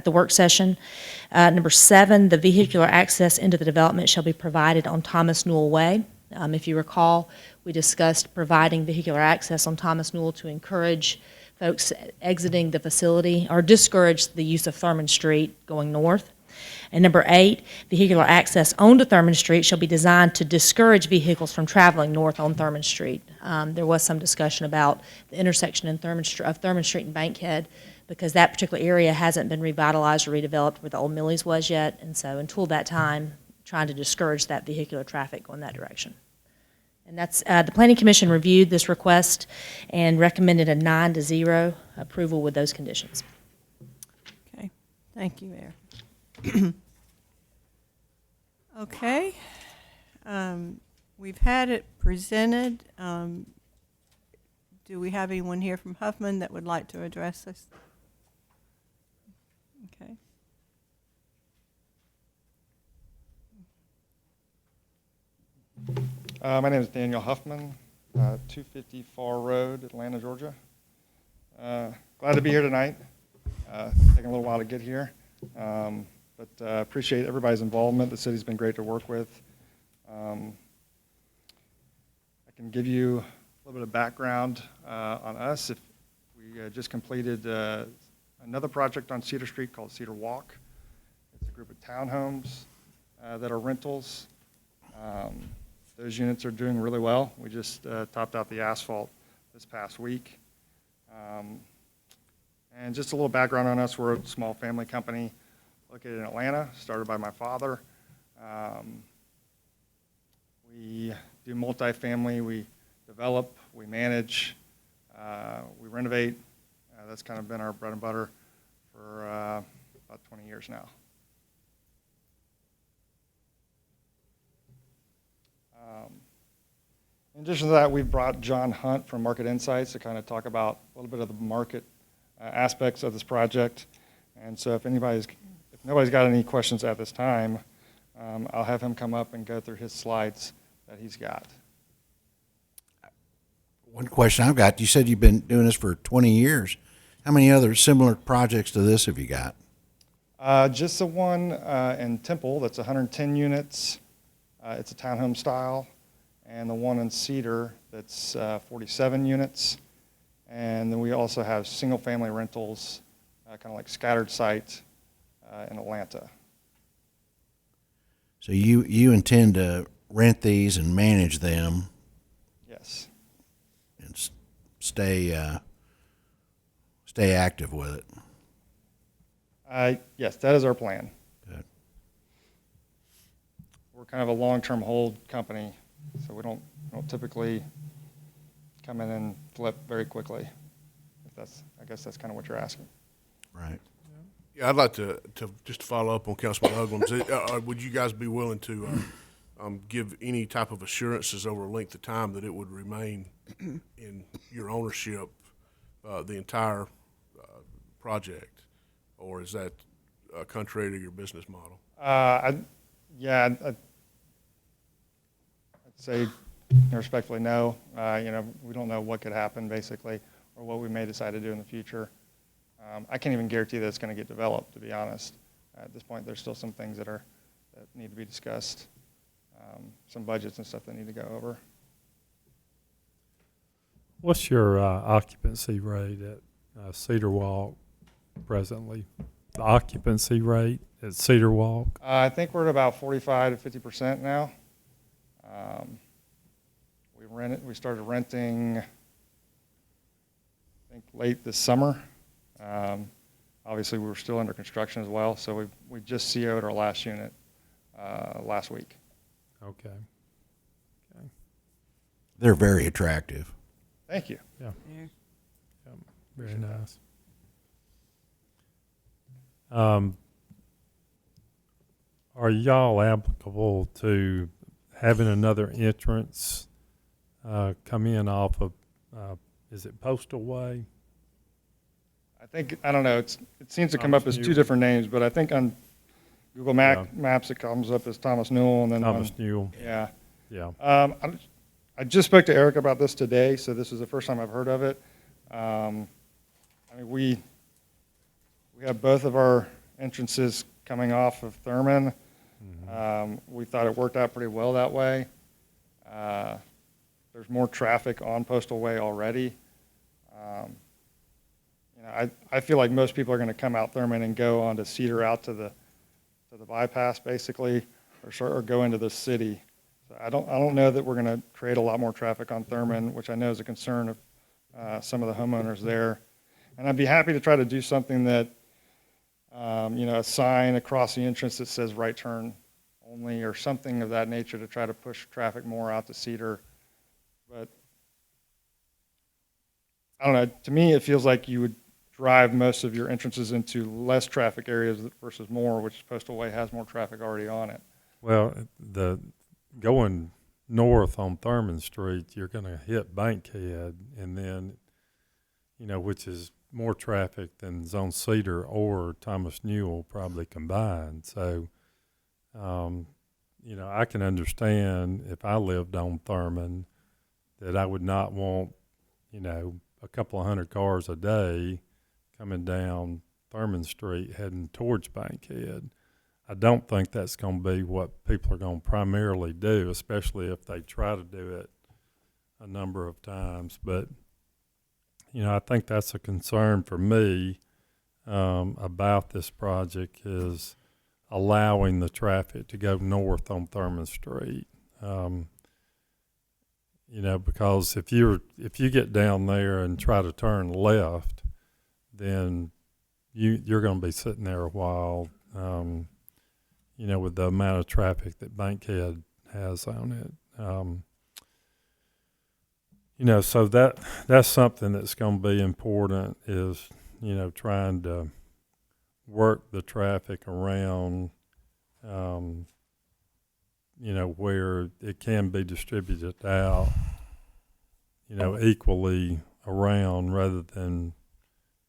work session. Number seven, the vehicular access into the development shall be provided on Thomas Newell Way. If you recall, we discussed providing vehicular access on Thomas Newell to encourage folks exiting the facility or discourage the use of Thurman Street going north. And number eight, vehicular access onto Thurman Street shall be designed to discourage vehicles from traveling north on Thurman Street. There was some discussion about the intersection in Thurman Street and Bankhead, because that particular area hasn't been revitalized or redeveloped where the old Millie's was yet, and so until that time, trying to discourage that vehicular traffic going that direction. And that's the Planning Commission reviewed this request and recommended a 9-0 approval with those conditions. Okay, thank you, Mayor. Okay, we've had it presented. Do we have anyone here from Huffman that would like to address this? Okay. My name is Daniel Huffman, 250 Far Road, Atlanta, Georgia. Glad to be here tonight. Taking a little while to get here, but appreciate everybody's involvement. The city's been great to work with. I can give you a little bit of background on us. If we just completed another project on Cedar Street called Cedar Walk. It's a group of townhomes that are rentals. Those units are doing really well. We just topped out the asphalt this past week. And just a little background on us. We're a small family company located in Atlanta, started by my father. We do multifamily. We develop, we manage, we renovate. That's kind of been our bread and butter for about 20 years now. In addition to that, we've brought John Hunt from Market Insights to kind of talk about a little bit of the market aspects of this project. And so if nobody's got any questions at this time, I'll have him come up and go through his slides that he's got. One question I've got, you said you've been doing this for 20 years. How many other similar projects to this have you got? Just the one in Temple that's 110 units. It's a townhome style, and the one in Cedar that's 47 units. And then we also have single-family rentals, kind of like scattered sites in Atlanta. So you intend to rent these and manage them Yes. and stay active with it. Yes, that is our plan. Good. We're kind of a long-term hold company, so we don't typically come in and flip very quickly. I guess that's kind of what you're asking. Right. Yeah, I'd like to just follow up on Councilman Uglam's. Would you guys be willing to give any type of assurances over a length of time that it would remain in your ownership, the entire project, or is that contrary to your business model? I'd say respectfully no. We don't know what could happen basically, or what we may decide to do in the future. I can't even guarantee that it's going to get developed, to be honest. At this point, there's still some things that need to be discussed, some budgets and stuff that need to go over. What's your occupancy rate at Cedar Walk presently? The occupancy rate at Cedar Walk? I think we're at about 45 to 50% now. We started renting, I think, late this summer. Obviously, we were still under construction as well, so we just CO'd our last unit last week. Okay. Okay. They're very attractive. Thank you. Yeah. Very nice. Are y'all applicable to having another entrance come in off of, is it Postal Way? I don't know, it seems to come up as two different names, but I think on Google Maps it comes up as Thomas Newell, and then Thomas Newell. Yeah. Yeah. I just spoke to Eric about this today, so this is the first time I've heard of it. We have both of our entrances coming off of Thurman. We thought it worked out pretty well that way. There's more traffic on Postal Way already. I feel like most people are going to come out Thurman and go onto Cedar out to the bypass basically, or go into the city. So I don't know that we're going to create a lot more traffic on Thurman, which I know is a concern of some of the homeowners there. And I'd be happy to try to do something that, a sign across the entrance that says right turn only, or something of that nature to try to push traffic more out to Cedar. But I don't know. To me, it feels like you would drive most of your entrances into less traffic areas versus more, which Postal Way has more traffic already on it. Well, going north on Thurman Street, you're going to hit Bankhead, and then, which is more traffic than Zone Cedar or Thomas Newell probably combined. So, I can understand if I lived on Thurman that I would not want, a couple of hundred cars a day coming down Thurman Street heading towards Bankhead. I don't think that's going to be what people are going to primarily do, especially if they try to do it a number of times. But, I think that's a concern for me about this project, is allowing the traffic to go north on Thurman Street. Because if you get down there and try to turn left, then you're going to be sitting there a while, with the amount of traffic that Bankhead has on it. So that's something that's going to be important, is, trying to work the traffic around, where it can be distributed out, equally around, rather than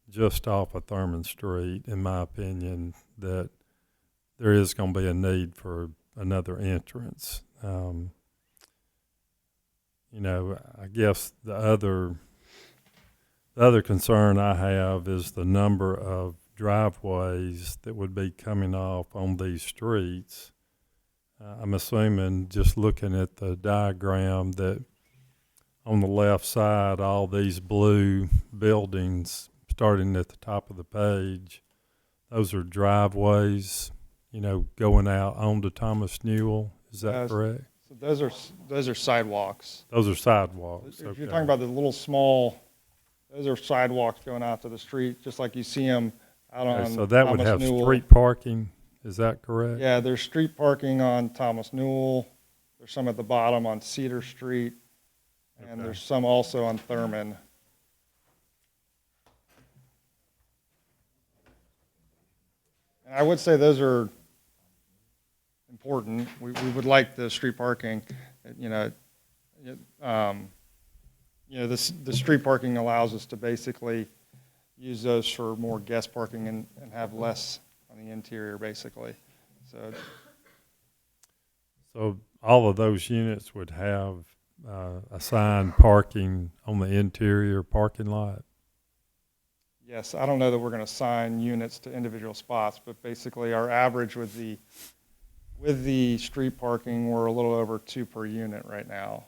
just off of Thurman Street. In my opinion, that there is going to be a need for another entrance. I guess the other concern I have is the number of driveways that would be coming off on these streets. I'm assuming, just looking at the diagram, that on the left side, all these blue buildings, starting at the top of the page, those are driveways, going out onto Thomas Newell. Is that correct? So those are sidewalks. Those are sidewalks. If you're Okay. talking about the little small, those are sidewalks going out to the street, just like you see them out on Okay, so that would Thomas have Newell. street parking. Is that correct? Yeah, there's street parking on Thomas Newell. There's some at the bottom on Cedar Street, and Okay. there's some also on Thurman. And I would say those are important. We would like the street parking, the street parking allows us to basically use those for more guest parking and have less on the interior, basically. So all of those units would have assigned parking on the interior parking lot? Yes, I don't know that we're going to assign units to individual spots, but basically our average with the street parking, we're a little over 2 per unit right now,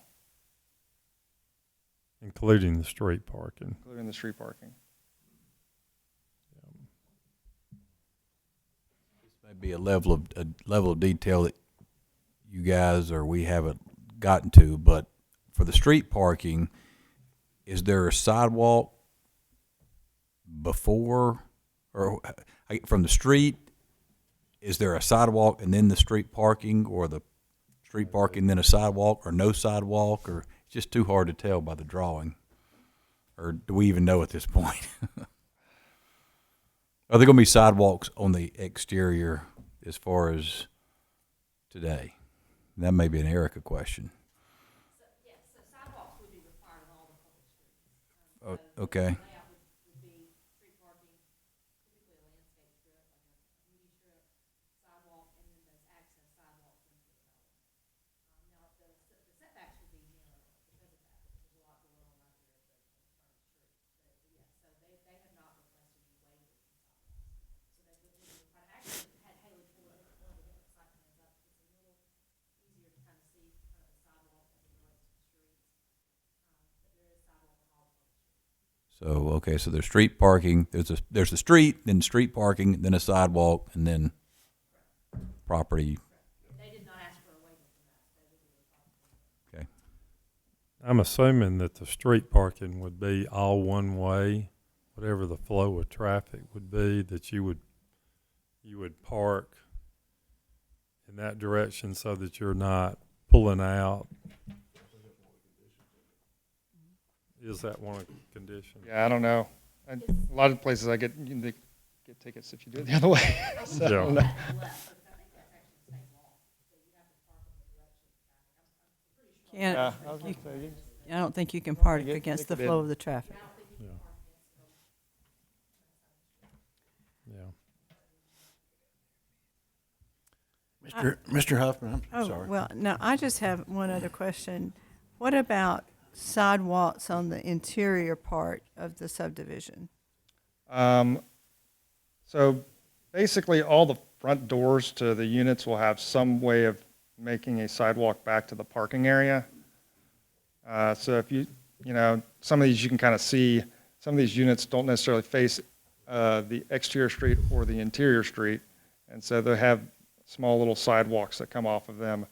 Including the street parking. including the street parking. Maybe a level of detail that you guys or we haven't gotten to, but for the street parking, is there a sidewalk before or from the street? Is there a sidewalk and then the street parking, or the street parking then a sidewalk, or no sidewalk, or it's just too hard to tell by the drawing? Or do we even know at this point? Are there going to be sidewalks on the exterior as far as today? That may be an Erica question. Yes, so sidewalks would be required on all the public streets. Okay. Layout would be street parking, typically a landscape strip, like a beauty strip, sidewalk, and then those access sidewalks into the development. Now, the setbacks would be narrow because of that, because there's a lot going on right there at the front of the street. But yeah, so they have not requested any waivers from sidewalks. So they would be required. I actually had Haley pull it up one of the different site plans up. It's a little easier to kind of see kind of the sidewalk as it relates to the streets. But there is sidewalk on all the streets. So okay, so there's street parking. There's a street, then street parking, then a sidewalk, and then property. They did not ask for a waiver from that. They would be required. Okay. I'm assuming that the street parking would be all one way, whatever the flow of traffic would be, that you would park in that direction so that you're not pulling out. Is that one of the conditions? Yeah, I don't know. A lot of places they get tickets if you do it the other way. So I don't know. Can't, Yeah, I was gonna say, I don't think you can park They against the could flow of the traffic. Yeah. Yeah. Mr. Huffman, I'm Oh, sorry. well, no, I just have one other question. What about sidewalks on the interior part of the subdivision? So basically, all the front doors to the units will have some way of making a sidewalk back to the parking area. So if some of these you can kind of see, some of these units don't necessarily face the exterior street or the interior street, and so they have small little sidewalks that come off of them.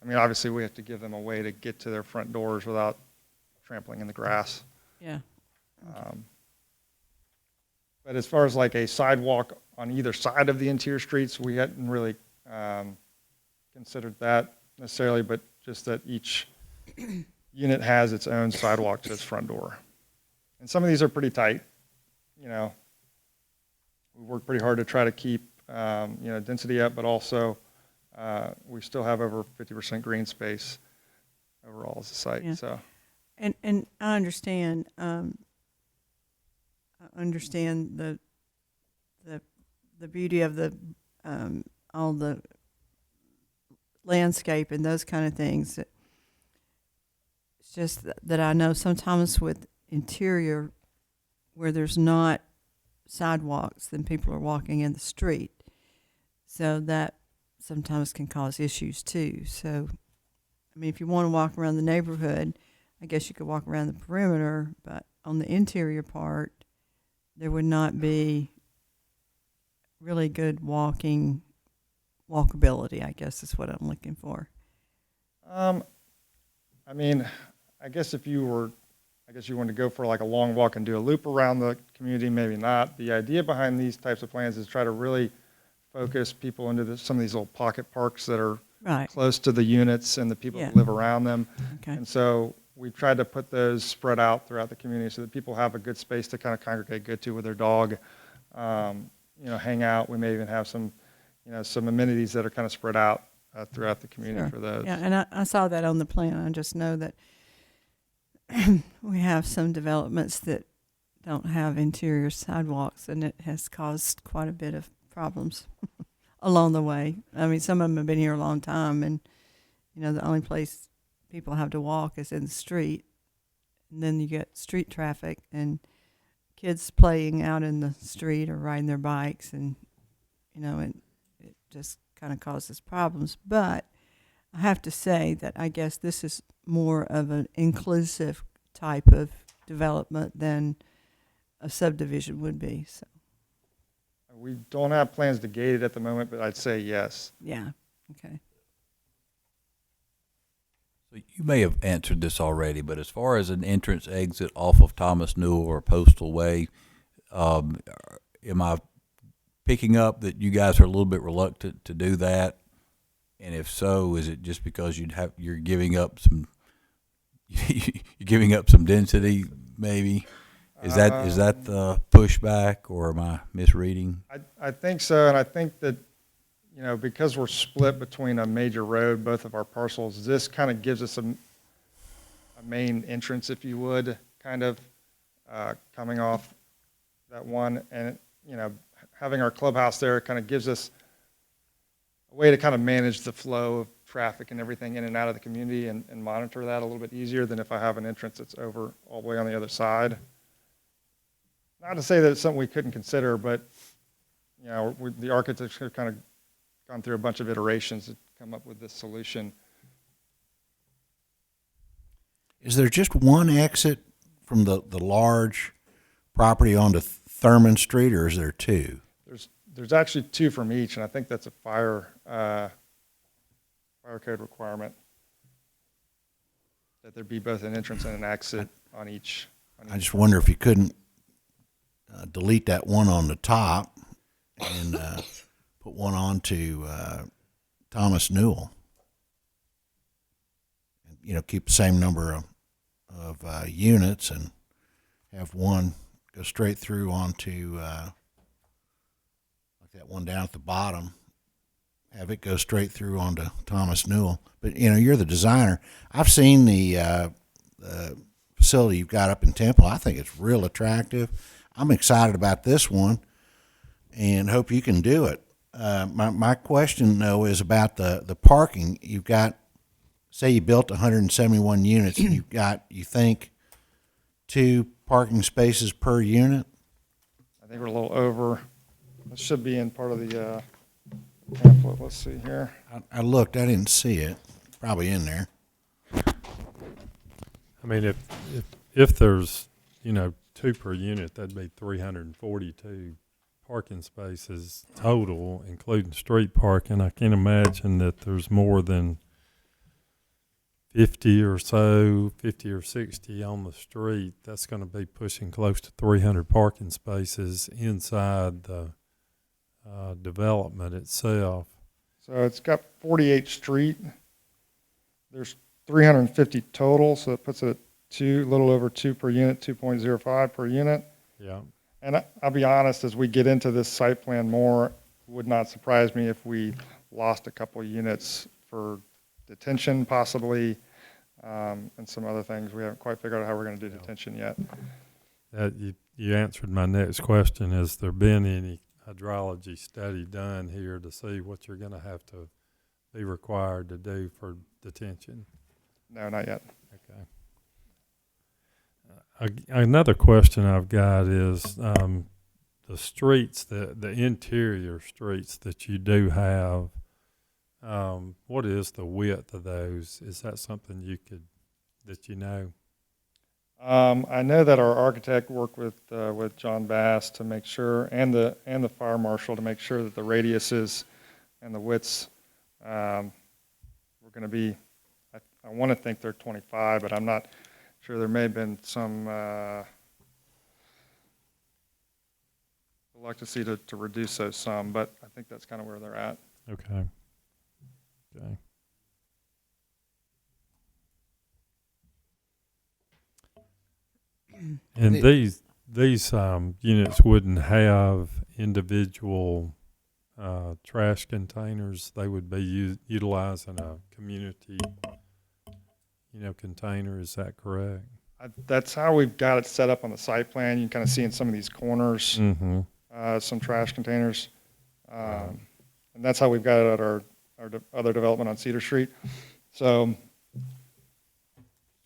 Obviously, we have to give them a way to get to their front doors without trampling in the grass. Yeah. But as far as like a sidewalk on either side of the interior streets, we hadn't really considered that necessarily, but just that each unit has its own sidewalk to its front door. And some of these are pretty tight. We work pretty hard to try to keep density up, but also we still have over 50% green space overall as a site. Yeah. So And I understand, the beauty of the, all the landscape and those kind of things. It's just that I know sometimes with interior where there's not sidewalks, then people are walking in the street. So that sometimes can cause issues too. So, I mean, if you want to walk around the neighborhood, I guess you could walk around the perimeter, but on the interior part, there would not be really good walkability, I guess is what I'm looking for. I mean, I guess you want to go for like a long walk and do a loop around the community, maybe not. The idea behind these types of plans is try to really focus people into some of these little pocket parks that are Right. close to the units and the people Yeah. that live around them. Okay. And so we've tried to put those spread out throughout the community so that people have a good space to kind of congregate, go to with their dog, hang out. We may even have some amenities that are kind of spread out throughout the community Sure. for those. Yeah, and I saw that on the plan. I just know that we have some developments that don't have interior sidewalks, and it has caused quite a bit of problems along the way. I mean, some of them have been here a long time, and, the only place people have to walk is in the street. And then you get street traffic and kids playing out in the street or riding their bikes, and, and it just kind of causes problems. But I have to say that I guess this is more of an inclusive type of development than a subdivision would be. So, We don't have plans to gate it at the moment, but I'd say yes. yeah, okay. So you may have answered this already, but as far as an entrance exit off of Thomas Newell or Postal Way, am I picking up that you guys are a little bit reluctant to do that? And if so, is it just because you're giving up some density, maybe? Is that the pushback, or am I misreading? I think so, and I think that, because we're split between a major road, both of our parcels, this kind of gives us a main entrance, if you would, kind of coming off that one. And, having our clubhouse there kind of gives us a way to kind of manage the flow of traffic and everything in and out of the community and monitor that a little bit easier than if I have an entrance that's over all the way on the other side. Not to say that it's something we couldn't consider, but the architects have kind of gone through a bunch of iterations to come up with this solution. Is there just one exit from the large property onto Thurman Street, or is there two? There's actually two from each, and I think that's a fire code requirement, that there be both an entrance and an exit on each. I just wonder if you couldn't delete that one on the top and put one onto Thomas Newell. Keep the same number of units and have one go straight through onto like that one down at the bottom. Have it go straight through onto Thomas Newell. But you're the designer. I've seen the facility you've got up in Temple. I think it's real attractive. I'm excited about this one and hope you can do it. My question, though, is about the parking. You've got, say you built 171 units, and you've got, you think, 2 parking spaces per unit? I think we're a little over. This should be in part of the pamphlet. Let's see here. I looked. I didn't see it. Probably in there. I mean, if there's, 2 per unit, that'd be 342 parking spaces total, including street parking. I can't imagine that there's more than 50 or 60 on the street. That's going to be pushing close to 300 parking spaces inside the development itself. So it's got 48 street. There's 350 total, so it puts it at a little over 2 per unit, 2.05 per unit. Yeah. And I'll be honest, as we get into this site plan more, it would not surprise me if we lost a couple of units for detention possibly, and some other things. We haven't quite figured out how we're going to do detention yet. You answered my next question. Has there been any hydrology study done here to see what you're going to have to be required to do for detention? No, not yet. Okay. Another question I've got is the streets, the interior streets that you do have. what is the width of those? Is that something that you know? I know that our architect worked with John Bass to make sure, and the fire marshal to make sure that the radiuses and the widths were going to be. I want to think they're 25, but I'm not sure. There may have been some reluctancy to reduce those some, but I think that's kind of where they're at. Okay. Okay. And these units wouldn't have individual trash containers. They would be utilizing a community, container. Is that correct? That's how we've got it set up on the site plan. You can kind of see in some of these corners, Mm-hmm. some trash containers. And that's how we've got it at our other development on Cedar Street. So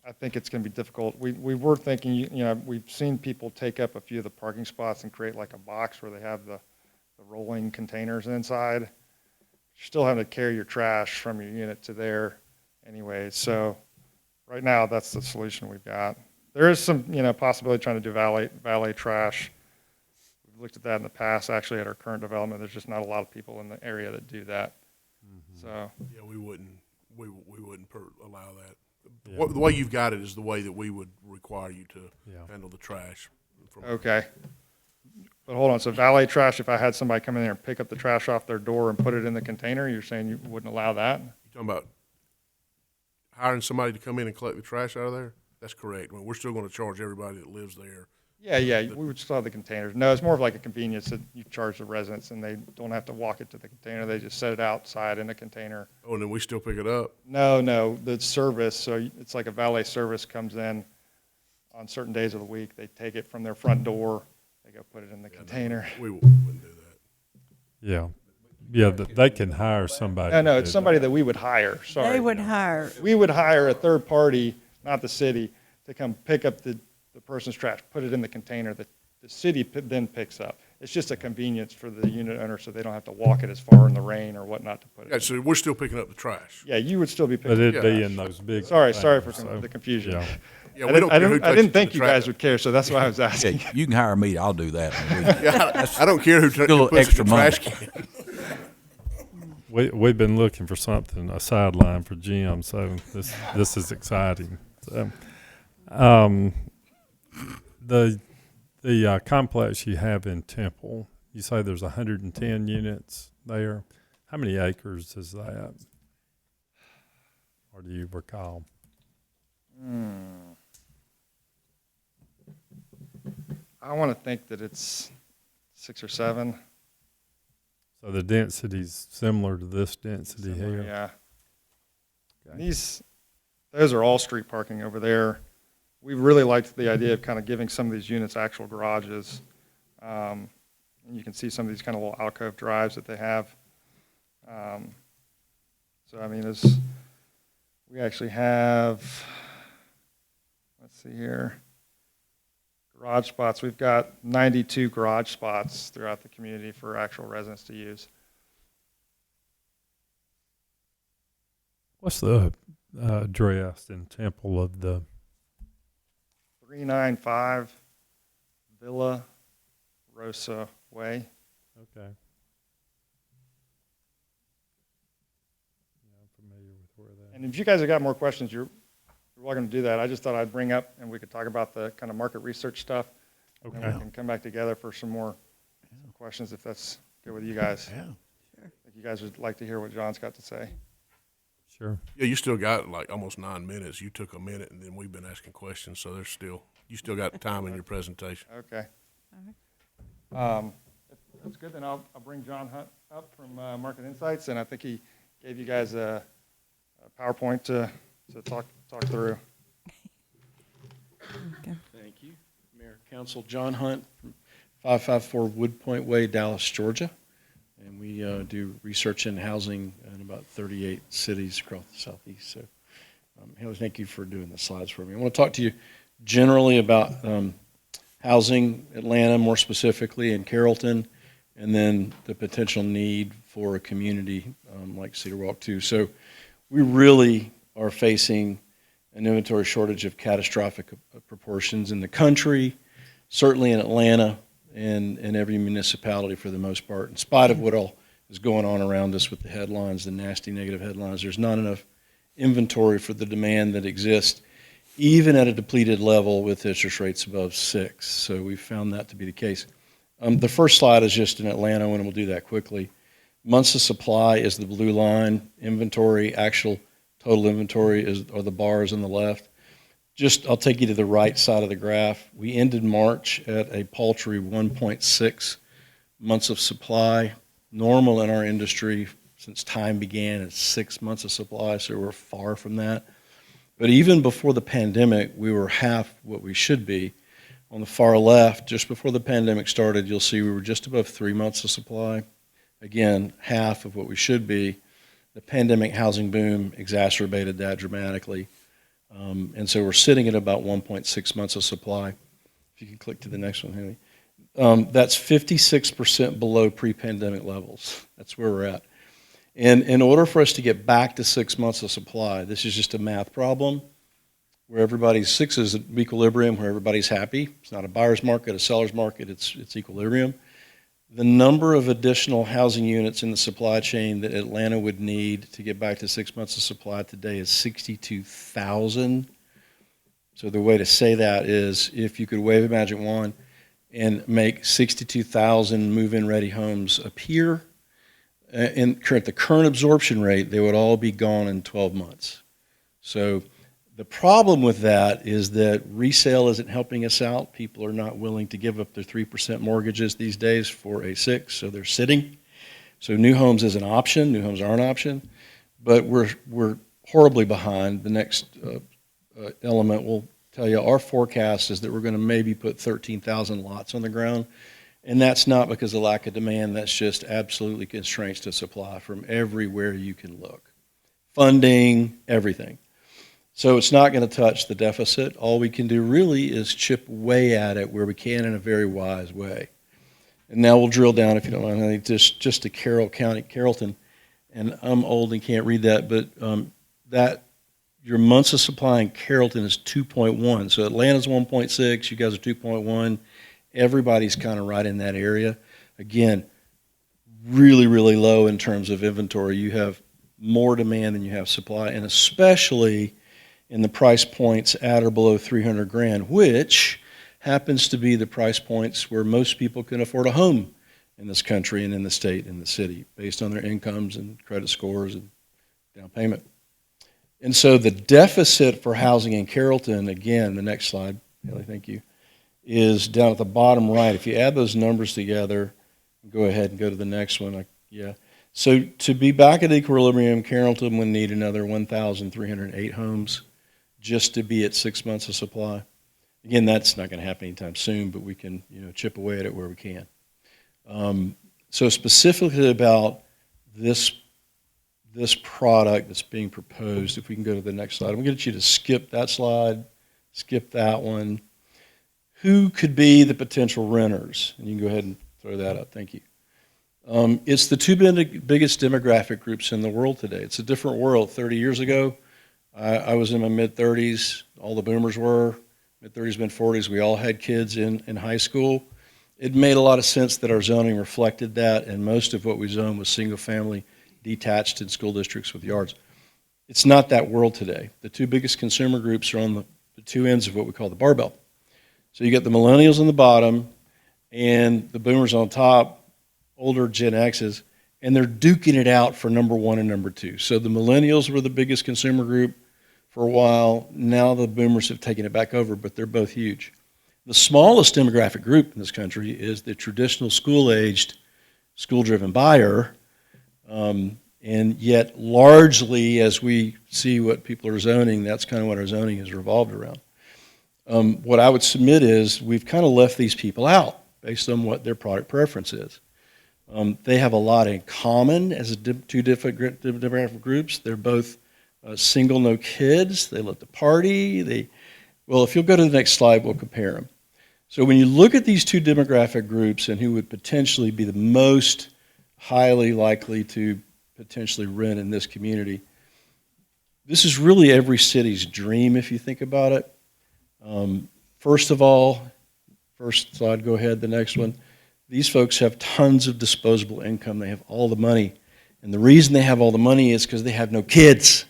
I think it's going to be difficult. We were thinking, we've seen people take up a few of the parking spots and create like a box where they have the rolling containers inside. You're still having to carry your trash from your unit to there anyway. So right now, that's the solution we've got. There is some, possibility trying to do valet trash. We've looked at that in the past, actually, at our current development. There's just not a lot of people in the area that do that. Mm-hmm. So Yeah, we wouldn't allow that. Yeah. The way you've got it is the way that we would require you to handle the trash. okay. But hold on, so valet trash, if I had somebody come in there and pick up the trash off their door and put it in the container, you're saying you wouldn't allow that? You're talking about hiring somebody to come in and collect the trash out of there? That's correct. I mean, we're still going to charge everybody that lives there. Yeah, we would still have the containers. No, it's more of like a convenience that you charge the residents and they don't have to walk it to the container. They just set it outside in a container. Oh, and then we still pick it up? No, the service, so it's like a valet service comes in on certain days of the week. They take it from their front door, they go put it in the container. No, we wouldn't do that. Yeah. Yeah, they can hire somebody. No, it's somebody that we would hire, sorry. They would hire. We would hire a third party, not the city, to come pick up the person's trash, put it in the container that the city then picks up. It's just a convenience for the unit owner so they don't have to walk it as far in the rain or whatnot to put it. Yeah, so we're still picking up the trash. Yeah, you would still be picking But up it'd the be trash. in those big. Sorry for containers, so, the confusion. Yeah. Yeah, we don't care who I didn't touches think the you trash. guys would care, so that's why I was asking. Yeah, you can hire me, I'll do that. Yeah, I don't care who Still puts it in extra the money. trash can. We've been looking for something, a sideline for Jim, so this is exciting. So, the complex you have in Temple, you say there's 110 units there. How many acres is that? Or do you recall? I want to think that it's 6 or 7. So the density's similar to this density here? Yeah. Okay. Those are all street parking over there. We really liked the idea of kind of giving some of these units actual garages. And you can see some of these kind of little alcove drives that they have. So, I mean, we actually have, let's see here, garage spots. We've got 92 garage spots throughout the community for actual residents to use. What's the address in Temple of the? 395 Villa Rosa Way. Okay. Yeah, I'm familiar with where that. And if you guys have got more questions, you're welcome to do that. I just thought I'd bring up and we could talk about the kind of market research stuff. And then Okay. we can come back together for some questions if that's good with you guys. Yeah. If you guys would like to hear what John's got to say. Sure. Yeah, you still got like almost 9 minutes. You took a minute, and then we've been asking questions, so you still got time in your presentation. Okay. If that's good, then I'll bring John Hunt up from Market Insights, and I think he gave you guys a PowerPoint to talk through. Thank you. Mayor Council, John Hunt from 554 Wood Point Way, Dallas, Georgia. And we do research in housing in about 38 cities across the Southeast. So, Haley, thank you for doing the slides for me. I want to talk to you generally about housing, Atlanta more specifically, and Carrollton, and then the potential need for a community like Cedar Walk too. So we really are facing an inventory shortage of catastrophic proportions in the country, certainly in Atlanta, and in every municipality for the most part. In spite of what all is going on around us with the headlines, the nasty negative headlines, there's not enough inventory for the demand that exists, even at a depleted level with interest rates above 6. So we found that to be the case. The first slide is just in Atlanta, and we'll do that quickly. Months of supply is the blue line. Inventory, actual total inventory are the bars on the left. I'll take you to the right side of the graph. We ended March at a paltry 1.6 months of supply. Normal in our industry since time began is 6 months of supply, so we're far from that. But even before the pandemic, we were half what we should be. On the far left, just before the pandemic started, you'll see we were just above 3 months of supply. Again, half of what we should be. The pandemic housing boom exacerbated that dramatically. And so we're sitting at about 1.6 months of supply. If you can click to the next one, Haley. That's 56% below pre-pandemic levels. That's where we're at. And in order for us to get back to 6 months of supply, this is just a math problem where everybody's 6 is equilibrium, where everybody's happy. It's not a buyer's market, a seller's market, it's equilibrium. The number of additional housing units in the supply chain that Atlanta would need to get back to 6 months of supply today is 62,000. So the way to say that is if you could wave a magic wand and make 62,000 move-in ready homes appear, at the current absorption rate, they would all be gone in 12 months. So the problem with that is that resale isn't helping us out. People are not willing to give up their 3% mortgages these days for a 6, so they're sitting. So new homes is an option. New homes are an option. But we're horribly behind. The next element will tell you our forecast is that we're going to maybe put 13,000 lots on the ground. And that's not because of lack of demand. That's just absolutely constraints to supply from everywhere you can look. Funding, everything. So it's not going to touch the deficit. All we can do really is chip away at it where we can in a very wise way. And now we'll drill down, if you don't mind, just to Carroll County, Carrollton. And I'm old and can't read that, but that your months of supply in Carrollton is 2.1. So Atlanta's 1.6, you guys are 2.1. Everybody's kind of right in that area. Again, really, really low in terms of inventory. You have more demand than you have supply, and especially in the price points at or below 300 grand, which happens to be the price points where most people can afford a home in this country and in the state and the city based on their incomes and credit scores and down payment. And so the deficit for housing in Carrollton, again, the next slide, Haley, thank you, is down at the bottom right. If you add those numbers together, go ahead and go to the next one. So to be back at equilibrium, Carrollton would need another 1,308 homes just to be at 6 months of supply. Again, that's not going to happen anytime soon, but we can chip away at it where we can. So specifically about this product that's being proposed, if we can go to the next slide. I'm going to get you to skip that slide, skip that one. Who could be the potential renters? And you can go ahead and throw that up. Thank you. It's the two biggest demographic groups in the world today. It's a different world. 30 years ago, I was in my mid-30s. All the boomers were. Mid-30s, mid-40s. We all had kids in high school. It made a lot of sense that our zoning reflected that, and most of what we zoned was single-family, detached in school districts with yards. It's not that world today. The two biggest consumer groups are on the two ends of what we call the barbell. So you got the millennials on the bottom and the boomers on top, older Gen X's, and they're duking it out for number one and number two. So the millennials were the biggest consumer group for a while. Now the boomers have taken it back over, but they're both huge. The smallest demographic group in this country is the traditional school-aged, school-driven buyer, and yet largely as we see what people are zoning, that's kind of what our zoning is revolved around. What I would submit is we've kind of left these people out based on what their product preference is. They have a lot in common as two different demographic groups. They're both single, no kids. They love to party. Well, if you'll go to the next slide, we'll compare them. So when you look at these two demographic groups and who would potentially be the most highly likely to potentially rent in this community, this is really every city's dream if you think about it. First of all, first slide, go ahead, the next one. These folks have tons of disposable income. They have all the money. And the reason they have all the money is because they have no kids.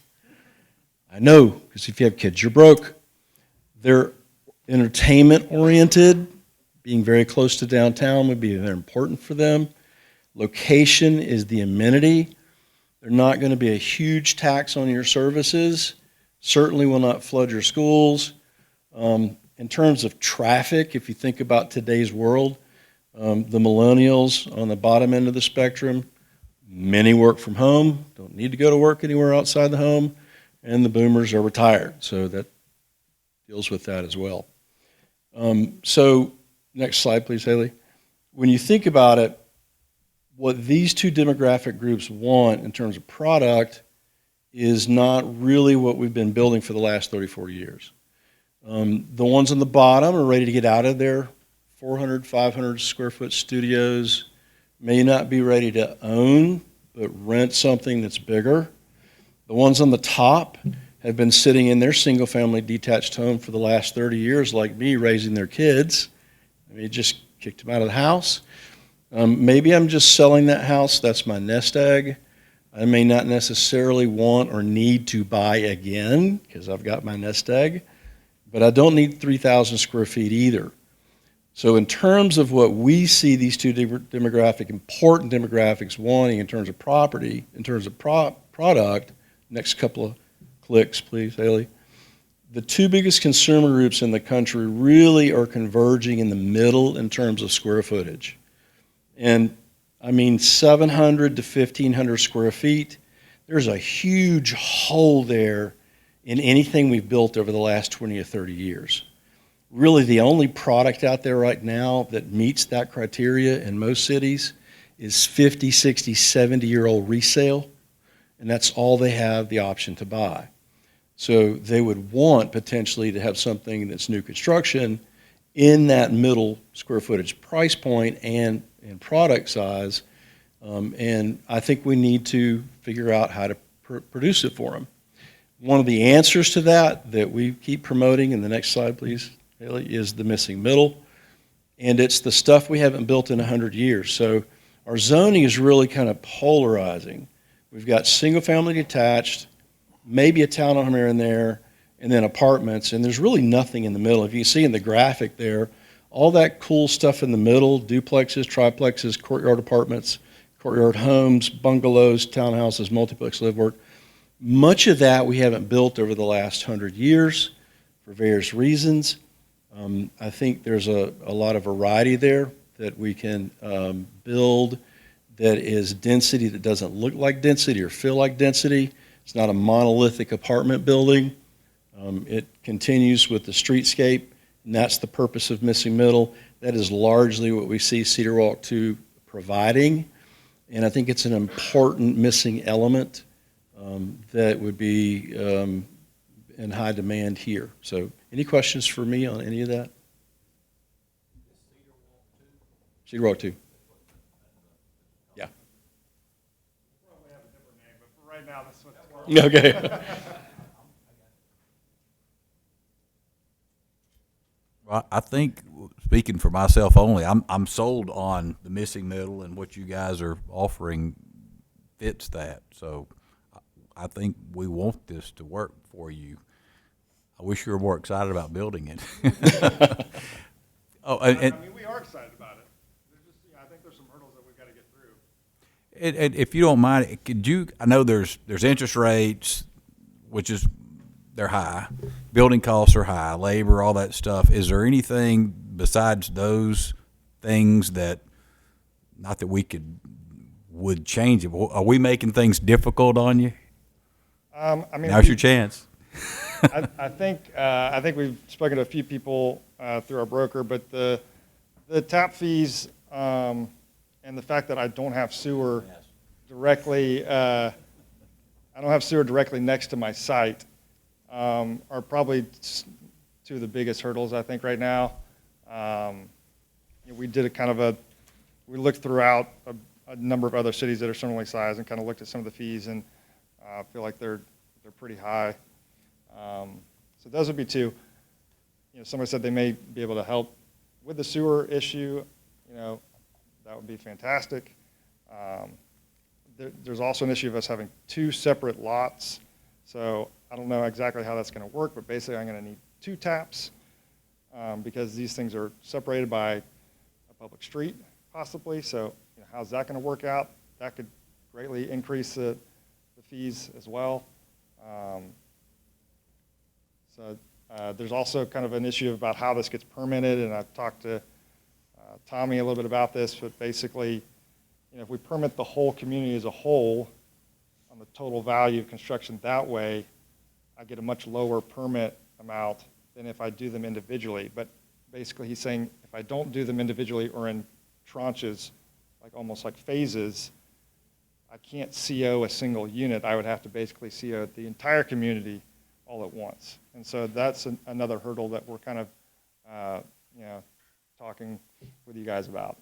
I know, because if you have kids, you're broke. They're entertainment oriented. Being very close to downtown would be very important for them. Location is the amenity. They're not going to be a huge tax on your services. Certainly will not flood your schools. In terms of traffic, if you think about today's world, the millennials on the bottom end of the spectrum, many work from home, don't need to go to work anywhere outside the home, and the boomers are retired. So that deals with that as well. So next slide, please, Haley. When you think about it, what these two demographic groups want in terms of product is not really what we've been building for the last 30, 40 years. The ones on the bottom are ready to get out of their 400, 500 square foot studios, may not be ready to own, but rent something that's bigger. The ones on the top have been sitting in their single family detached home for the last 30 years, like me, raising their kids. I mean, just kicked them out of the house. Maybe I'm just selling that house, that's my nest egg. I may not necessarily want or need to buy again, because I've got my nest egg, but I don't need 3,000 square feet either. So in terms of what we see these two important demographics wanting in terms of property, in terms of product, next couple of clicks, please, Haley. The two biggest consumer groups in the country really are converging in the middle in terms of square footage. And I mean 700 to 1,500 square feet. There's a huge hole there in anything we've built over the last 20 or 30 years. Really the only product out there right now that meets that criteria in most cities is 50, 60, 70-year-old resale, and that's all they have the option to buy. So they would want potentially to have something that's new construction in that middle square footage price point and product size, and I think we need to figure out how to produce it for them. One of the answers to that we keep promoting, in the next slide please, Haley, is the missing middle, and it's the stuff we haven't built in 100 years. So our zoning is really kind of polarizing. We've got single family detached, maybe a townhome here and there, and then apartments, and there's really nothing in the middle. If you see in the graphic there, all that cool stuff in the middle, duplexes, triplexes, courtyard apartments, courtyard homes, bungalows, townhouses, multiplex live work, much of that we haven't built over the last 100 years for various reasons. I think there's a lot of variety there that we can build that is density that doesn't look like density or feel like density. It's not a monolithic apartment building. It continues with the streetscape, and that's the purpose of Missing Middle. That is largely what we see Cedar Walk 2 providing, and I think it's an important missing element that would be in high demand here. So any questions for me on any of that? Cedar Walk 2. Yeah. Probably have a different name, but for right now, that's what it's called. Okay. Well, I think, speaking for myself only, I'm sold on the missing middle, and what you guys are offering fits that. So I think we want this to work for you. I wish you were more excited about building it. Oh, I mean, we are excited about it. There's just, I think there's some hurdles that we've got to get through. And if you don't mind, could you? I know there's interest rates, which is they're high. Building costs are high. Labor, all that stuff. Is there anything besides those things that, not that we would change it? Are we making things difficult on you? I mean, Now's your chance. I think we've spoken to a few people through our broker, but the tap fees and the fact that I don't have sewer directly, I don't have sewer directly next to my site, are probably two of the biggest hurdles I think right now. We did we looked throughout a number of other cities that are similarly sized and kind of looked at some of the fees, and feel like they're pretty high. So those would be two. Somebody said they may be able to help with the sewer issue. That would be fantastic. There's also an issue of us having two separate lots. So I don't know exactly how that's going to work, but basically I'm going to need two taps because these things are separated by a public street, possibly. So how's that going to work out? That could greatly increase the fees as well. There's also kind of an issue about how this gets permitted, and I've talked to Tommy a little bit about this, but basically, if we permit the whole community as a whole on the total value of construction that way, I get a much lower permit amount than if I do them individually. But basically he's saying if I don't do them individually or in tranches, almost like phases, I can't CO a single unit. I would have to basically CO the entire community all at once. And so that's another hurdle that we're kind of talking with you guys about.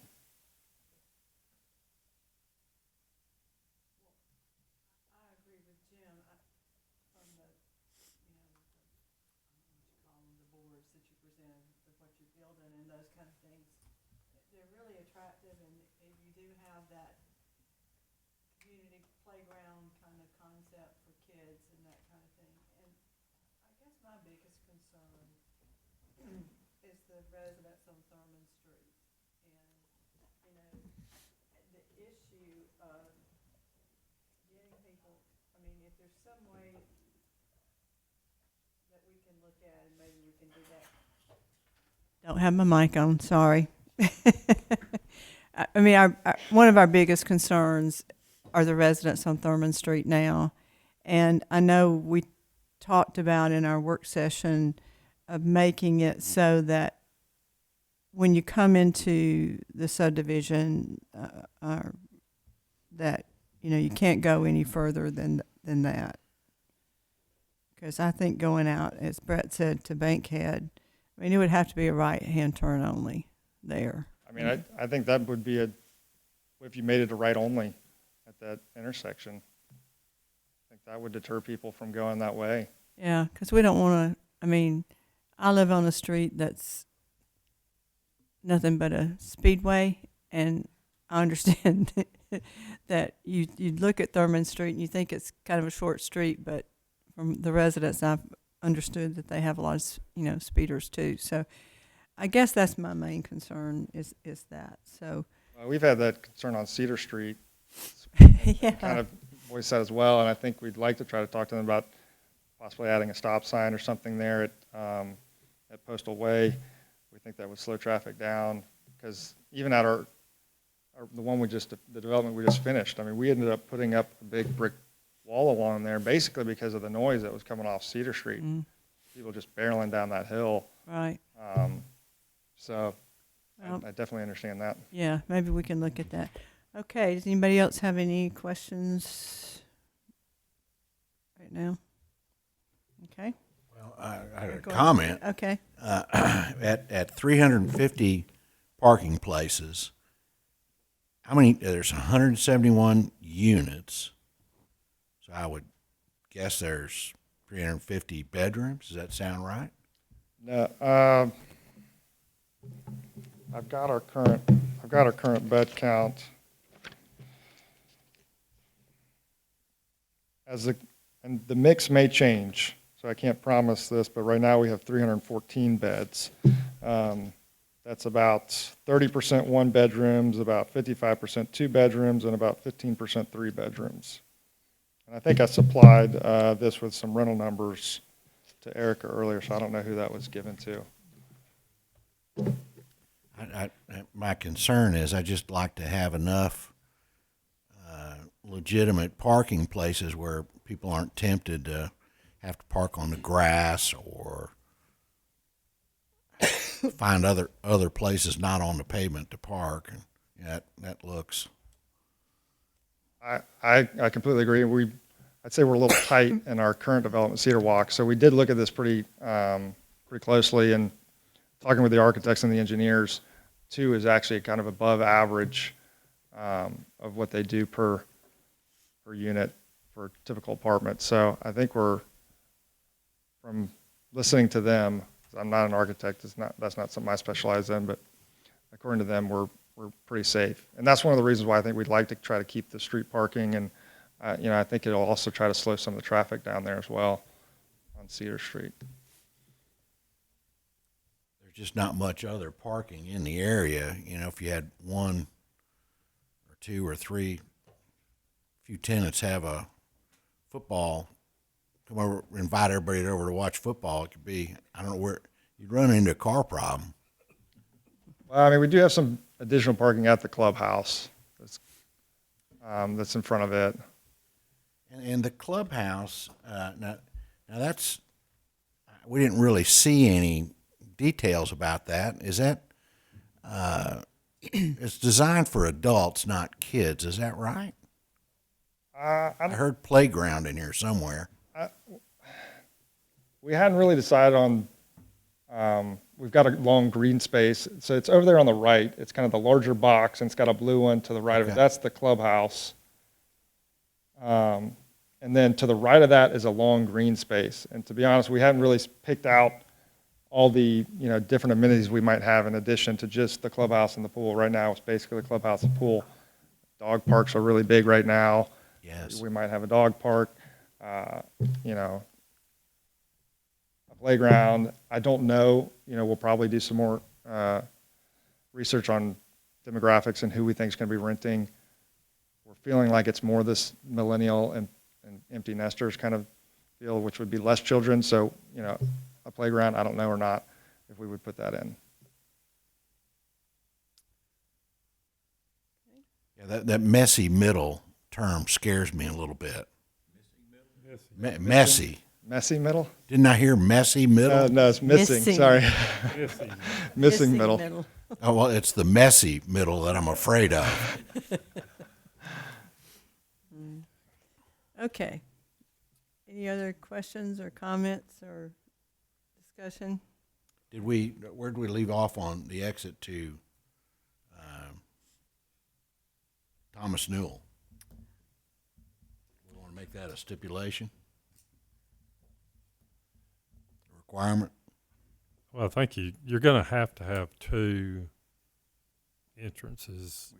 They're really attractive, and you do have that community playground kind of concept for kids and that kind of thing. And I guess my biggest concern is the residents on Thurman Street. And, the issue of getting people, if there's some way that we can look at, and maybe we can do that. Don't have my mic on, sorry. One of our biggest concerns are the residents on Thurman Street now. And I know we talked about in our work session of making it so that when you come into the subdivision, that, you can't go any further than that. Because I think going out, as Brett said, to Bankhead, it would have to be a right-hand turn only there. I think that would be if you made it a right only at that intersection. I think that would deter people from going that way. Yeah, because we don't want to, I live on a street that's nothing but a speedway, and I understand that you look at Thurman Street and you think it's kind of a short street, but from the residents I've understood that they have a lot of, speeders too. So I guess that's my main concern is that. So we've had that concern on Cedar Street. Yeah. Kind of voiced that as well, and I think we'd like to try to talk to them about possibly adding a stop sign or something there at Postal Way. We think that would slow traffic down, because even at the development we just finished, we ended up putting up a big brick wall along there basically because of the noise that was coming off Cedar Street. People just barreling down that hill. Right. So I definitely understand that. Yeah, maybe we can look at that. Okay, does anybody else have any questions right now? Okay. Well, I had a comment. Okay. At 350 parking places, there's 171 units. So I would guess there's 350 bedrooms. Does that sound right? No, I've got our current bed count. And the mix may change, so I can't promise this, but right now we have 314 beds. That's about 30% one bedrooms, about 55% two bedrooms, and about 15% three bedrooms. And I think I supplied this with some rental numbers to Erica earlier, so I don't know who that was given to. My concern is I just like to have enough legitimate parking places where people aren't tempted to have to park on the grass or find other places not on the pavement to park. And that looks. I completely agree. I'd say we're a little tight in our current development, Cedar Walk. So we did look at this pretty closely and talking with the architects and the engineers, 2 is actually kind of above average of what they do per unit for a typical apartment. So I think we're, from listening to them, 'cause I'm not an architect, that's not something I specialize in, but according to them, we're pretty safe. And that's one of the reasons why I think we'd like to try to keep the street parking, and I think it'll also try to slow some of the traffic down there as well on Cedar Street. There's just not much other parking in the area. If you had 1 or 2 or 3, few tenants have a football, come over, invite everybody over to watch football, it could be, I don't know where, you'd run into a car problem. Well, I mean, we do have some additional parking at the clubhouse that's in front of it. And the clubhouse, now that's, we didn't really see any details about that. Is that, it's designed for adults, not kids, is that right? I heard playground in here somewhere. We hadn't really decided on, we've got a long green space. So it's over there on the right. It's kind of the larger box, and it's got a blue one to the right of it. Okay. That's the clubhouse. And then to the right of that is a long green space. And to be honest, we haven't really picked out all the different amenities we might have in addition to just the clubhouse and the pool. Right now, it's basically the clubhouse and pool. Dog parks are really big right now. Yes. We might have a dog park, a playground. I don't know. We'll probably do some more research on demographics and who we think is going to be renting. We're feeling like it's more this millennial and empty nesters kind of feel, which would be less children. So, a playground, I don't know or not if we would put that in. Yeah, that messy middle term scares me a little bit. Messy. Messy middle? Didn't I hear messy middle? No, it's missing. Missing. Sorry. Missing. Missing middle. Oh, well, it's the messy middle that I'm afraid of. Okay. Any other questions or comments or discussion? Where did we leave off on the exit to Thomas Newell? We want to make that a stipulation? A requirement? Well, I think you're going to have 2 entrances,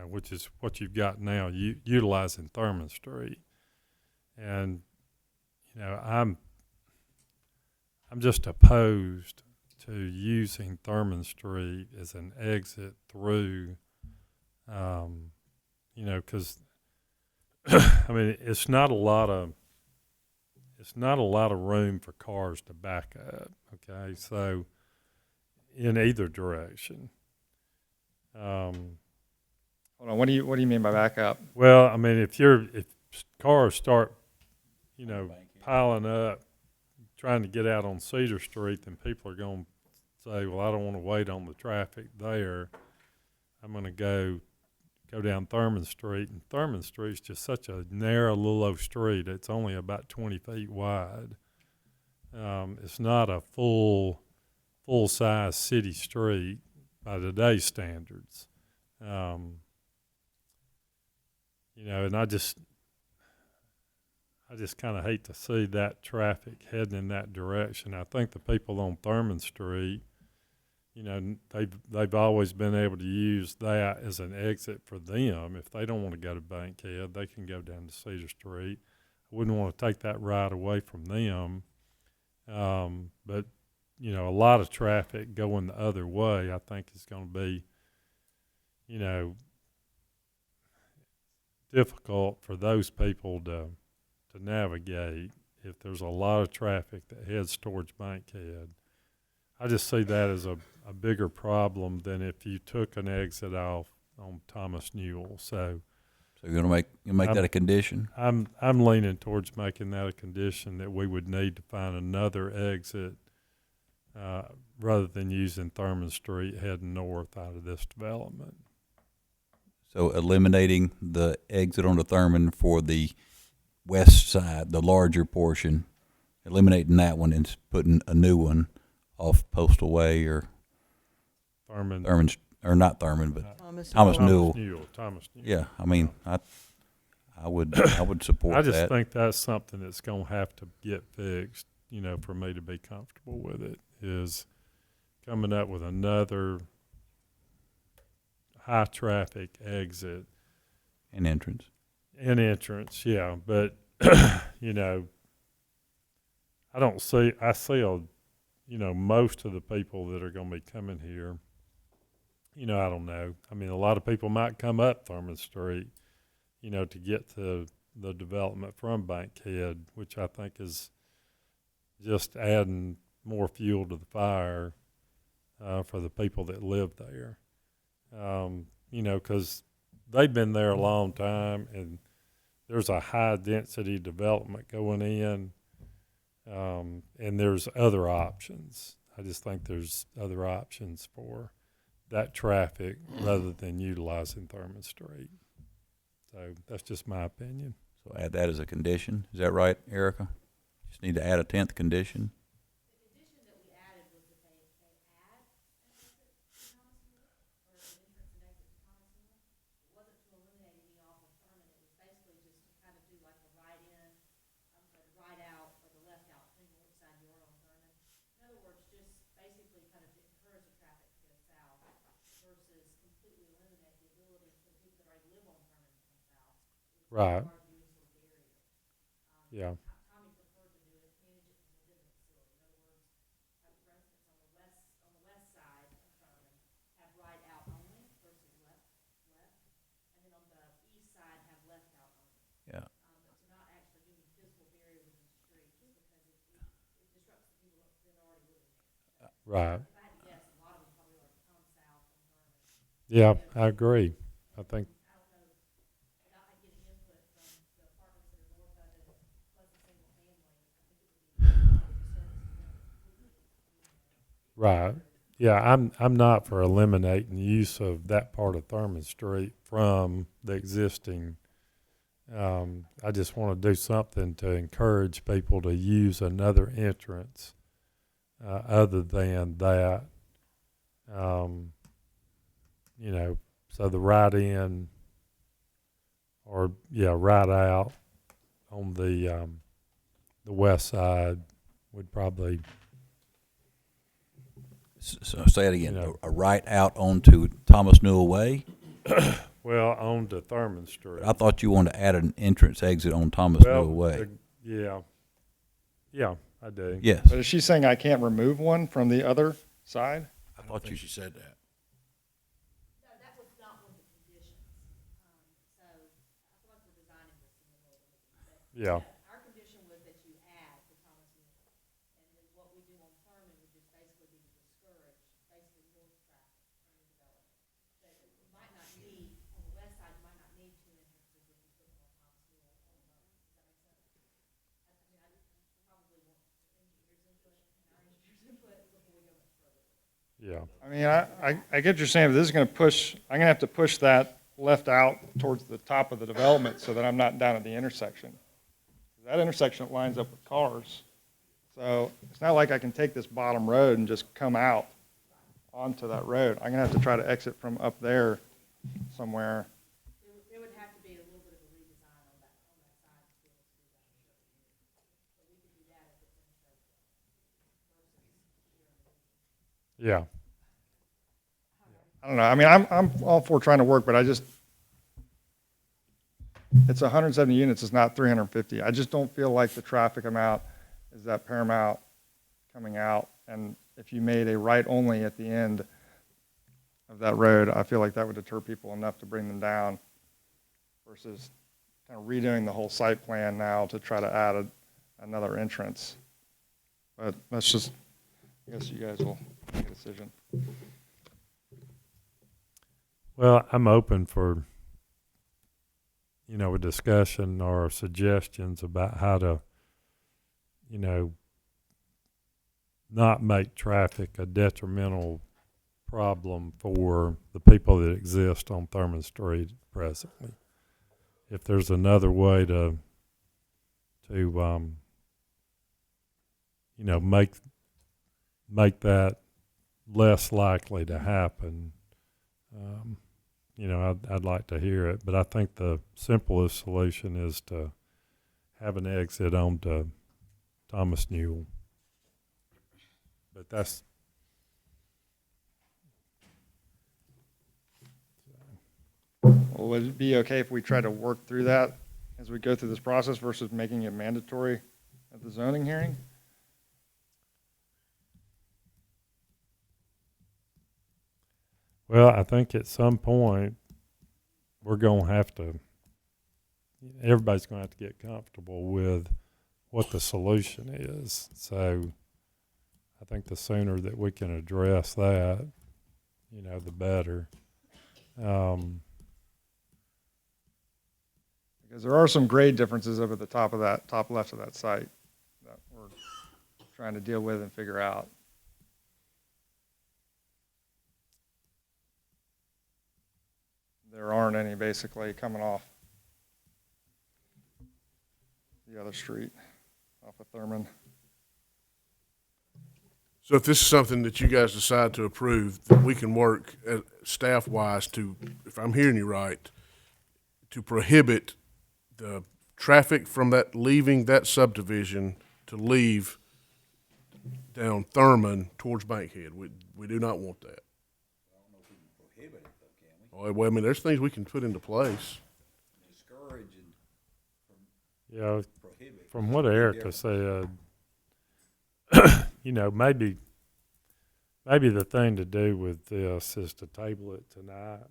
which is what you've got now, utilizing Thurman Street. And, I'm just opposed to using Thurman Street as an exit through, because, I mean, it's not a lot of room for cars to back up. Okay, so in either direction. Hold on. What do you mean by back up? Well, I mean, if cars start, piling up, trying to get out on Cedar Street, then people are going to say, well, I don't want to wait on the traffic there. I'm going to go down Thurman Street, and Thurman Street's just such a narrow little street. It's only about 20 feet wide. It's not a full-size city street by today's standards. And I just kind of hate to see that traffic heading in that direction. I think the people on Thurman Street, they've always been able to use that as an exit for them. If they don't want to go to Bankhead, they can go down to Cedar Street. I wouldn't want to take that right away from them. But, a lot of traffic going the other way, I think is going to be, difficult for those people to navigate if there's a lot of traffic that heads towards Bankhead. I just see that as a bigger problem than if you took an exit off on Thomas Newell. So you're gonna make that a condition? I'm leaning towards making that a condition, that we would need to find another exit rather than using Thurman Street heading north out of this development. So eliminating the exit onto Thurman for the west side, the larger portion, eliminating that one and putting a new one off Postal Way or Thurman. or not Thurman, but Thomas Thomas Newell. Newell. Thomas Newell. Yeah, I mean, I would support I just that. think that's something that's going to have to get fixed, you know, for me to be comfortable with it, is coming up with another high traffic exit An entrance. and entrance, yeah. But, you know, I see, you know, most of the people that are going to be coming here, you know, I don't know. I mean, a lot of people might come up Thurman Street, you know, to get to the development from Bankhead, which I think is just adding more fuel to the fire for the people that live there. You know, because they've been there a long time, and there's a high density development going in, and there's other options. I just think there's other options for that traffic rather than utilizing Thurman Street. So that's just my opinion. So add that as a condition. Is that right, Erica? Just need to add a 10th condition. Right. Yeah. Yeah. Right. Yeah, I agree. I think. Right. Yeah, I'm not for eliminating use of that part of Thurman Street from the existing. I just want to do something to encourage people to use another entrance other than that. You know, so the right in or right out on the west side would probably. So say it again. You know. A right out onto Thomas Newell Way. Well, on to Thurman Street. I thought you wanted to add an entrance exit on Thomas Newell Way. Yeah, I do. Yes. But is she saying I can't remove one from the other side? I thought she said that. Yeah. Our condition was that you add the Thomas Newell, and then what we do on Thurman would just basically be to discourage basically north traffic from the development. So you might not need, on the west side, you might not need two entrances if you put them on Thomas Newell on Thurman. Does that make sense? I probably want engineers' input and our engineers' input before we go much further. Yeah. I mean, I get what you're saying, but this is going to push, I'm going to have to push that left out towards the top of the development so that I'm not down at the intersection. That intersection lines up with cars. So it's not like I can take this bottom road and just come out onto that road. I'm going to have to try to exit from up there somewhere. There would have to be a little bit of a redesign on that side to be able to do that. But we could do that if it's in versus here. Yeah. I don't know. I mean, I'm all for trying to work, but it's 170 units, it's not 350. I just don't feel like the traffic amount is that paramount coming out. And if you made a right only at the end of that road, I feel like that would deter people enough to bring them down versus kind of redoing the whole site plan now to try to add another entrance. But that's just, I guess you guys will make a decision. Well, I'm open for, you know, a discussion or suggestions about how to, you know, not make traffic a detrimental problem for the people that exist on Thurman Street presently. If there's another way to you know, make make that less likely to happen, I'd like to hear it. But I think the simplest solution is to have an exit onto Thomas Newell. But that's Well, would it be okay if we try to work through that as we go through this process versus making it mandatory at the zoning hearing? well, I think at some point we're going to have to. Everybody's going to have to get comfortable with what the solution is. So I think the sooner that we can address that, the better. Because there are some grade differences over the top of that, top left of that site that we're trying to deal with and figure out. There aren't any basically coming off the other street, off of Thurman. So if this is something that you guys decide to approve, that we can work staff-wise to, if I'm hearing you right, to prohibit the traffic from that, leaving that subdivision to leave down Thurman towards Bankhead. We do not want that. Well, I mean, there's things we can put into place. Yeah, from what Erica said, maybe the thing to do with this is to table it tonight.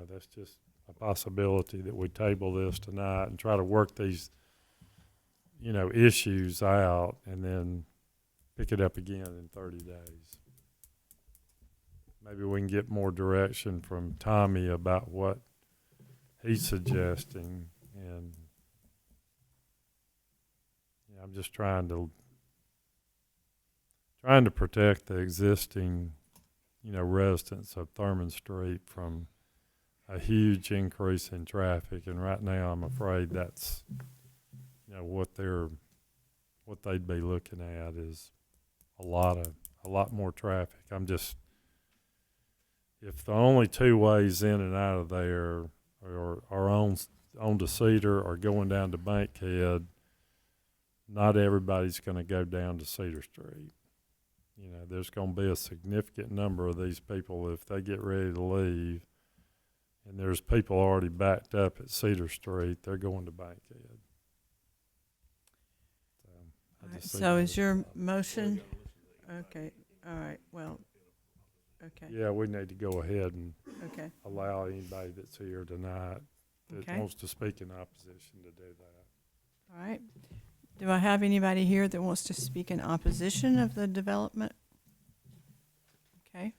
That's just a possibility that we table this tonight and try to work these, issues out and then pick it up again in 30 days. Maybe we can get more direction from Tommy about what he's suggesting, and I'm just trying to protect the existing, residents of Thurman Street from a huge increase in traffic. And right now, I'm afraid that's, what they'd be looking at is a lot more traffic. If the only two ways in and out of there are on to Cedar or going down to Bankhead, not everybody's going to go down to Cedar Street. There's going to be a significant number of these people if they get ready to leave, and there's people already backed up at Cedar Street, they're going to Bankhead. So is your motion? Okay, all right, well, okay. Yeah, we need to go ahead and Okay. allow anybody that's here tonight that Okay. wants to speak in opposition to do that. All right. Do I have anybody here that wants to speak in opposition of the development? Okay.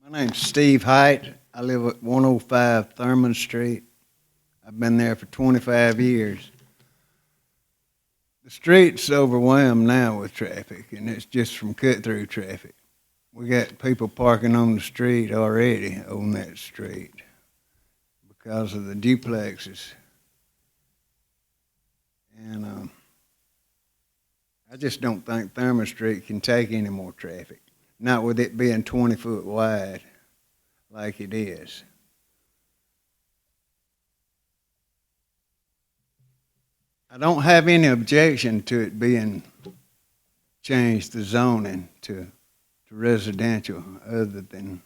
My name's Steve Height. I live at 105 Thurman Street. I've been there for 25 years. The street's overwhelmed now with traffic, and it's just from cut-through traffic. We got people parking on the street already on that street because of the duplexes. And I just don't think Thurman Street can take any more traffic, not with it being 20 foot wide like it is. I don't have any objection to it being changed, the zoning to residential other than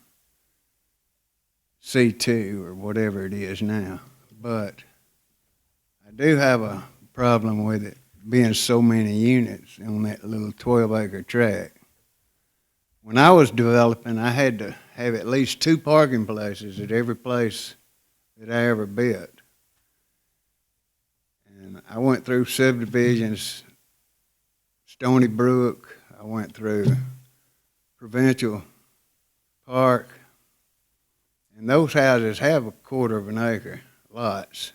C2 or whatever it is now. But I do have a problem with it being so many units on that little 12-acre tract. When I was developing, I had to have at least 2 parking places at every place that I ever built. And I went through subdivisions, Stony Brook, I went through Provincial Park, and those houses have a 1/4 of an acre lots.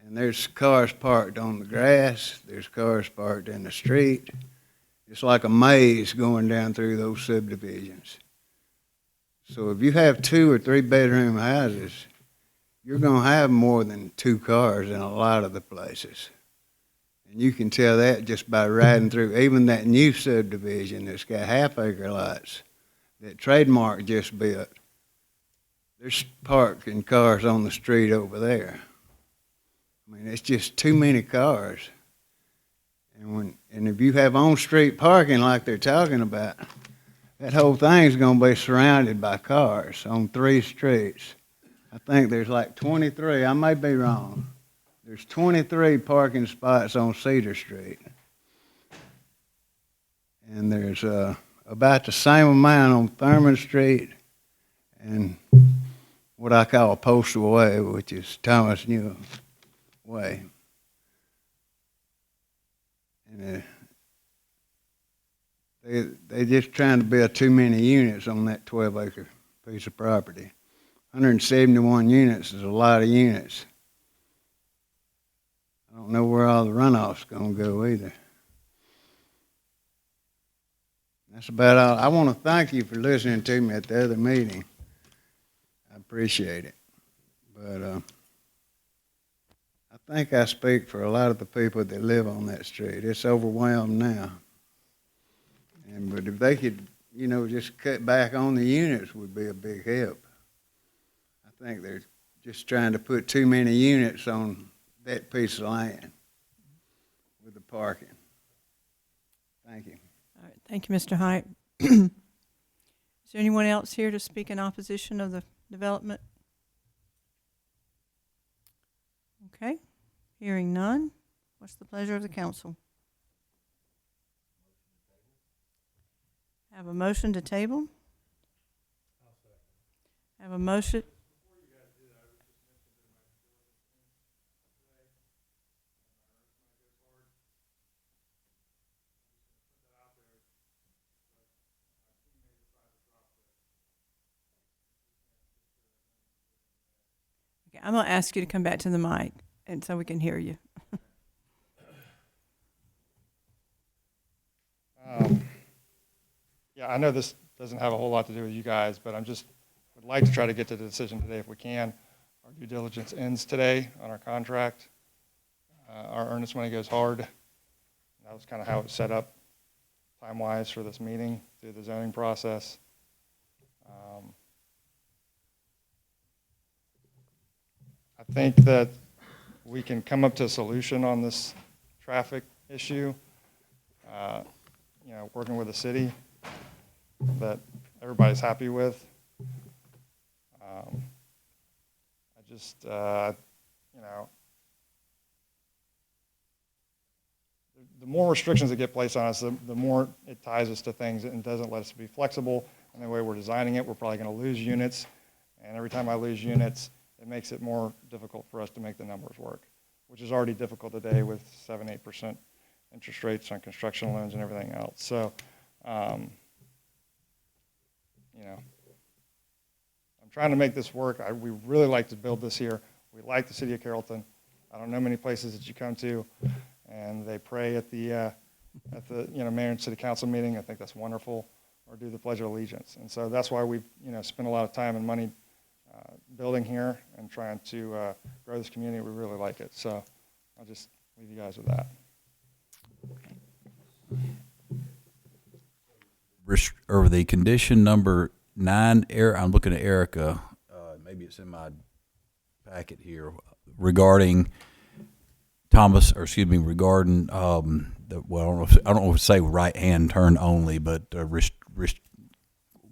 And there's cars parked on the grass, there's cars parked in the street. It's like a maze going down through those subdivisions. So if you have 2 or 3 bedroom houses, you're gonna have more than 2 cars in a lot of the places. And you can tell that just by riding through, even that new subdivision that's got half-acre lots that Trademark just built. There's parking cars on the street over there. I mean, it's just too many cars. And if you have on-street parking like they're talking about, that whole thing's gonna be surrounded by cars on 3 streets. I think there's like 23, I may be wrong. There's 23 parking spots on Cedar Street. And there's about the same amount on Thurman Street and what I call Postal Way, which is Thomas Newell Way. And they just trying to build too many units on that 12-acre piece of property. 171 units is a lot of units. I don't know where all the runoff's gonna go either. That's about all. I want to thank you for listening to me at the other meeting. I appreciate it. But I think I speak for a lot of the people that live on that street. It's overwhelmed now. But if they could, you know, just cut back on the units would be a big help. I think they're just trying to put too many units on that piece of land with the parking. Thank you. All right, thank you, Mr. Height. Is there anyone else here to speak in opposition of the development? Okay, hearing none. What's the pleasure of the council? Have a motion to table? Have a motion? Okay, I'm going to ask you to come back to the mic and so we can hear you. Yeah, I know this doesn't have a whole lot to do with you guys, but would like to try to get to the decision today if we can. Our due diligence ends today on our contract. Our earnest money goes hard. That was kind of how it was set up time-wise for this meeting through the zoning process. I think that we can come up to a solution on this traffic issue, you know, working with the city that everybody's happy with. You know, the more restrictions that get placed on us, the more it ties us to things and doesn't let us be flexible. And the way we're designing it, we're probably going to lose units. And every time I lose units, it makes it more difficult for us to make the numbers work, which is already difficult today with 7-8% interest rates on construction loans and everything else. So, you know, I'm trying to make this work. We really like to build this here. We like the city of Carrollton. I don't know many places that you come to, and they pray at the you know, mayor and city council meeting. I think that's wonderful, or do the Pledge of Allegiance. And so that's why we've, you know, spent a lot of time and money building here and trying to grow this community. We really like it. So I'll just leave you guys with that. Over the condition number 9, I'm looking at Erica. Maybe it's in my packet here regarding regarding well, I don't know if it's say right hand turn only, but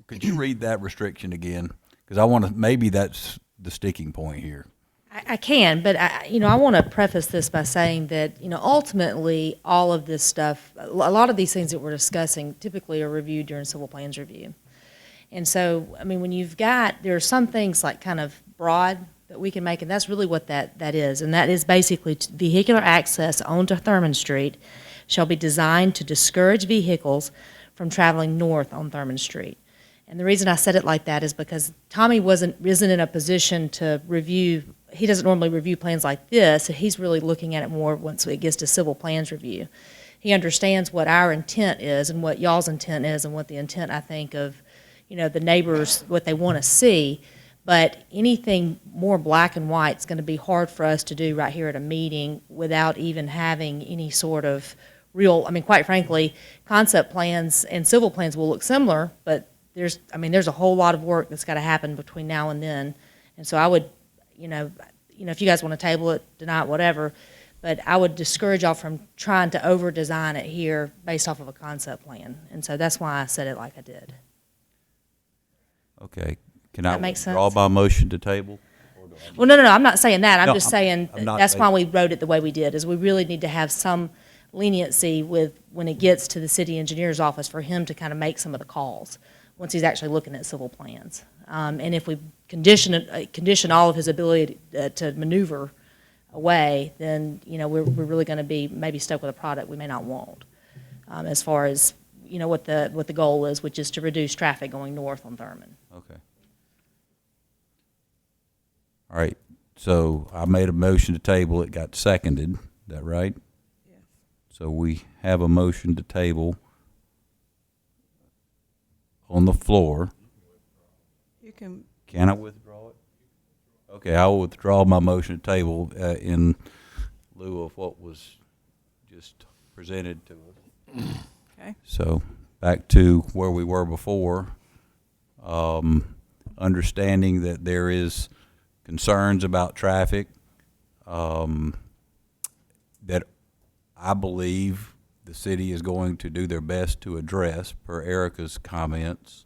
could you read that restriction again? Because I want to, maybe that's the sticking point here. I can, but I want to preface this by saying that, you know, ultimately all of this stuff, a lot of these things that we're discussing typically are reviewed during civil plans review. And so, I mean, when there are some things like kind of broad that we can make, and that's really what that is. And that is basically vehicular access onto Thurman Street shall be designed to discourage vehicles from traveling north on Thurman Street. And the reason I said it like that is because Tommy isn't in a position to review. He doesn't normally review plans like this. He's really looking at it more once it gets to civil plans review. He understands what our intent is and what y'all's intent is and what the intent, I think, of, you know, the neighbors, what they want to see. But anything more black and white is going to be hard for us to do right here at a meeting without even having any sort of real, I mean, quite frankly, concept plans and civil plans will look similar, but there's a whole lot of work that's got to happen between now and then. And so I would, if you guys want to table it, deny it, whatever, but I would discourage y'all from trying to over-design it here based off of a concept plan. And so that's why I said it like I did. Okay. Can I That makes withdraw sense? my motion to table? Well, no, I'm not saying that. I'm No, just I'm- saying I'm not that's why making- we wrote it the way we did, is we really need to have some leniency with, when it gets to the city engineer's office, for him to kind of make some of the calls once he's actually looking at civil plans. And if we condition all of his ability to maneuver away, then, we're really going to be maybe stuck with a product we may not want, as far as, what the goal is, which is to reduce traffic going north on Thurman. Okay. All right, so I made a motion to table, it got seconded, is that right? Yes. So we have a motion to table on the floor. You can, Can I withdraw it? Okay, I will withdraw my motion to table in lieu of what was just presented to us. okay. So back to where we were before, understanding that there is concerns about traffic that I believe the city is going to do their best to address per Erica's comments.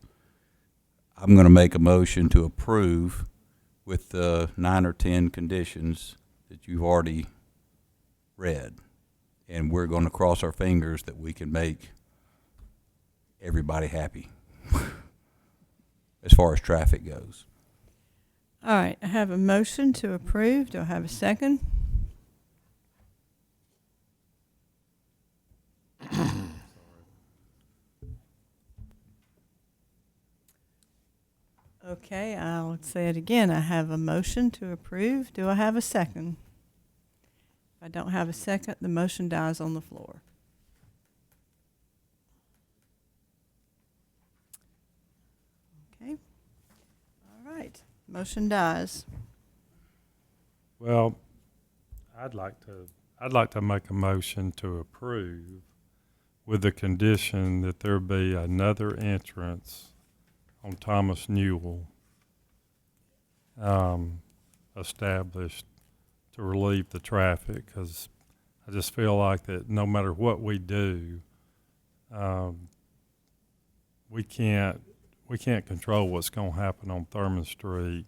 I'm going to make a motion to approve with the 9 or 10 conditions that you've already read. And we're going to cross our fingers that we can make everybody happy as far as traffic goes. All right, I have a motion to approve. Do I have a second? Okay, I'll say it again. I have a motion to approve. Do I have a second? If I don't have a second, the motion dies on the floor. Okay. All right. Motion dies. Well, I'd like to make a motion to approve with the condition that there be another entrance on Thomas Newell established to relieve the traffic, because I just feel like that no matter what we do, we can't control what's going to happen on Thurman Street,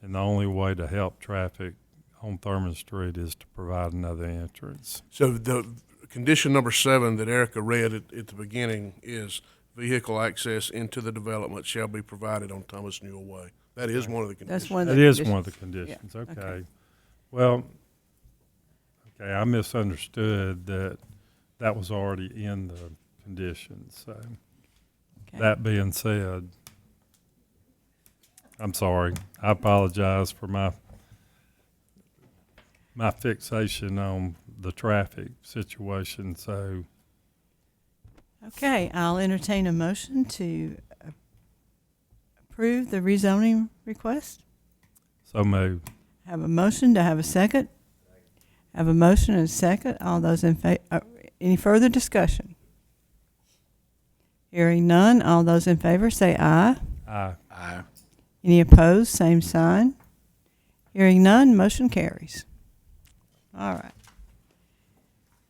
and the only way to help traffic on Thurman Street is to provide another entrance. So the condition number 7 that Erica read at the beginning is vehicle access into the development shall be provided on Thomas Newell Way. That is one of the conditions. That's one of the That is conditions. one of the conditions, Yeah, okay. okay. Well, okay, I misunderstood that was already in the conditions, so. Okay. That being said, I'm sorry. I apologize for my fixation on the traffic situation, so Okay, I'll entertain a motion to approve the rezoning request. so moved. Have a motion. To have a second? Have a motion and a second. All those in favor, any further discussion? Hearing none, all those in favor say aye. Aye. Aye. Any opposed, same sign. Hearing none, motion carries. All right.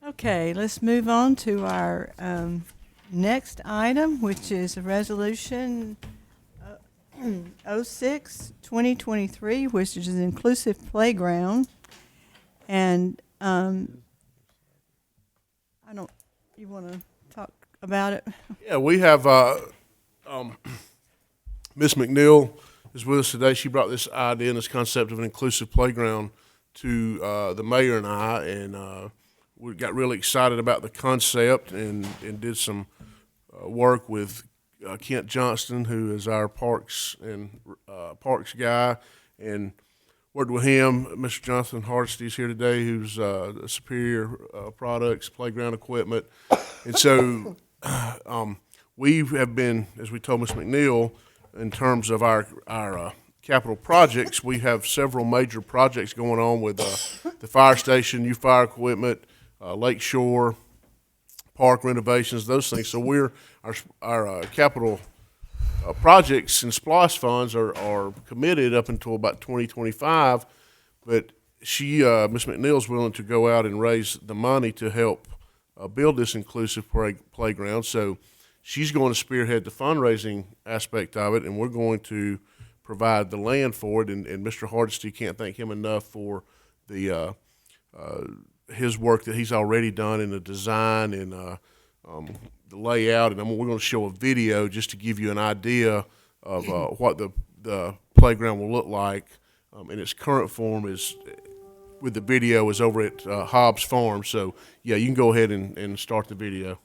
Okay, let's move on to our next item, which is a resolution 06-2023, which is an inclusive playground. And you want to talk about it? Yeah, we have Miss McNeil is with us today. She brought this idea and this concept of an inclusive playground to the mayor and I, and we got really excited about the concept and did some work with Kent Johnston, who is our parks guy, and worked with him. Mr. Jonathan Hardesty's here today, who's Superior Products, Playground Equipment. And so we have been, as we told Ms. McNeil, in terms of our capital projects, we have several major projects going on with the fire station, new fire equipment, Lake Shore, park renovations, those things. So our capital projects and SPLOST funds are committed up until about 2025, but Ms. McNeil's willing to go out and raise the money to help build this inclusive playground. So she's going to spearhead the fundraising aspect of it, and we're going to provide the land for it. And Mr. Hardesty, can't thank him enough for the his work that he's already done in the design and the layout. And we're going to show a video just to give you an idea of what the playground will look like in its current form. Is with the video is over at Hobbs Farm. So yeah, you can go ahead and start the video.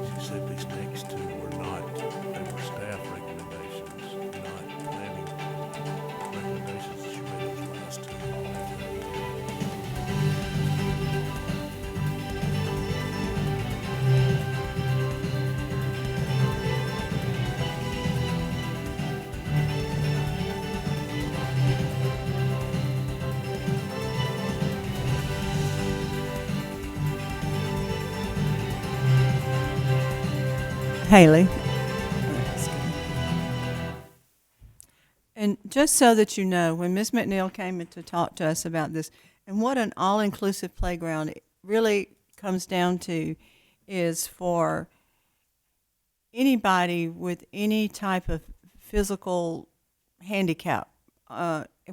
She said these next two were not, they were staff recommendations, not planning recommendations. She made those last two. Haley. And just so that you know, when Ms. McNeil came in to talk to us about this, and what an all-inclusive playground it really comes down to is for anybody with any type of physical handicap,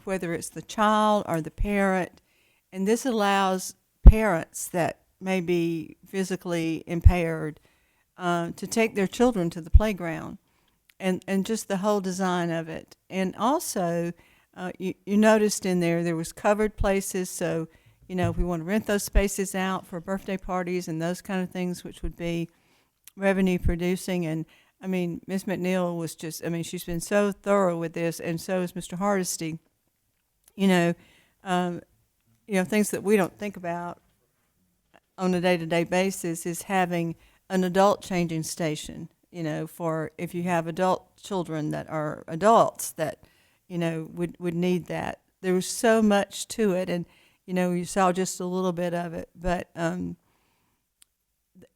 whether it's the child or the parent, and this allows parents that may be physically impaired to take their children to the playground, and just the whole design of it. And also, you noticed in there was covered places, so, if we want to rent those spaces out for birthday parties and those kind of things, which would be revenue producing. And, Ms. McNeil was just, she's been so thorough with this, and so is Mr. Hardesty. Things that we don't think about on a day-to-day basis is having an adult changing station, for if you have adult children that are adults that, would need that. There was so much to it, and, you saw just a little bit of it, but, and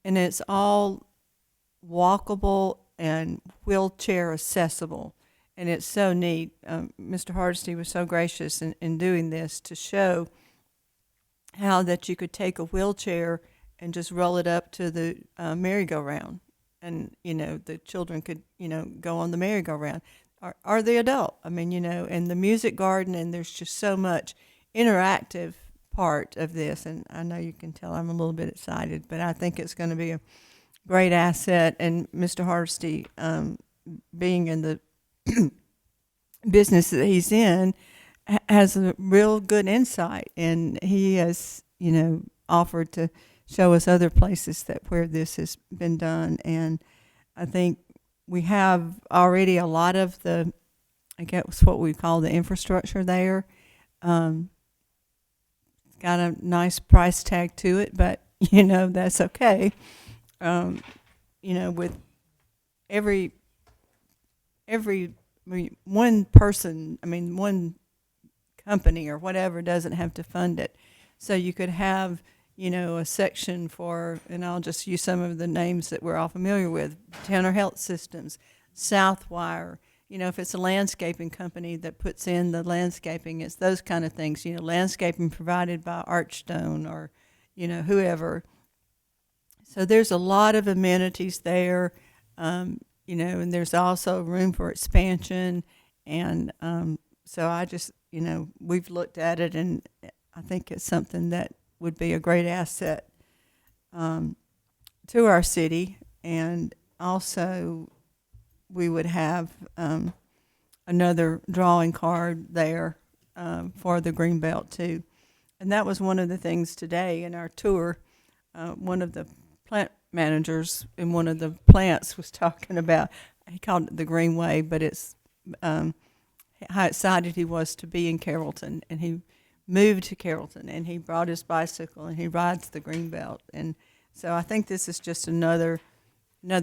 it's all walkable and wheelchair accessible, and it's so neat. Mr. Hardesty was so gracious in doing this to show how that you could take a wheelchair and just roll it up to the merry-go-round. And, the children could, go on the merry-go-round. Or the adult. I mean, and the music garden, and there's just so much interactive part of this. And I know you can tell I'm a little bit excited, but I think it's going to be a great asset. And Mr. Hardesty, being in the business that he's in, has a real good insight. And he has, offered to show us other places where this has been done. And I think we have already a lot of I guess what we call the infrastructure there. It's got a nice price tag to it, but, that's okay. With every one person, one company or whatever doesn't have to fund it. So you could have, a section for, and I'll just use some of the names that we're all familiar with, Tanner Health Systems, Southwire. If it's a landscaping company that puts in the landscaping, it's those kind of things, landscaping provided by Archstone or, whoever. So there's a lot of amenities there, and there's also room for expansion. And so I just, we've looked at it, and I think it's something that would be a great asset to our city. And also we would have another drawing card there for the Greenbelt too. And that was one of the things today in our tour. One of the plant managers in one of the plants was talking about, he called it the Greenway, but it's how excited he was to be in Carrollton. And he moved to Carrollton, and he brought his bicycle, and he rides the Greenbelt. And so I think this is just another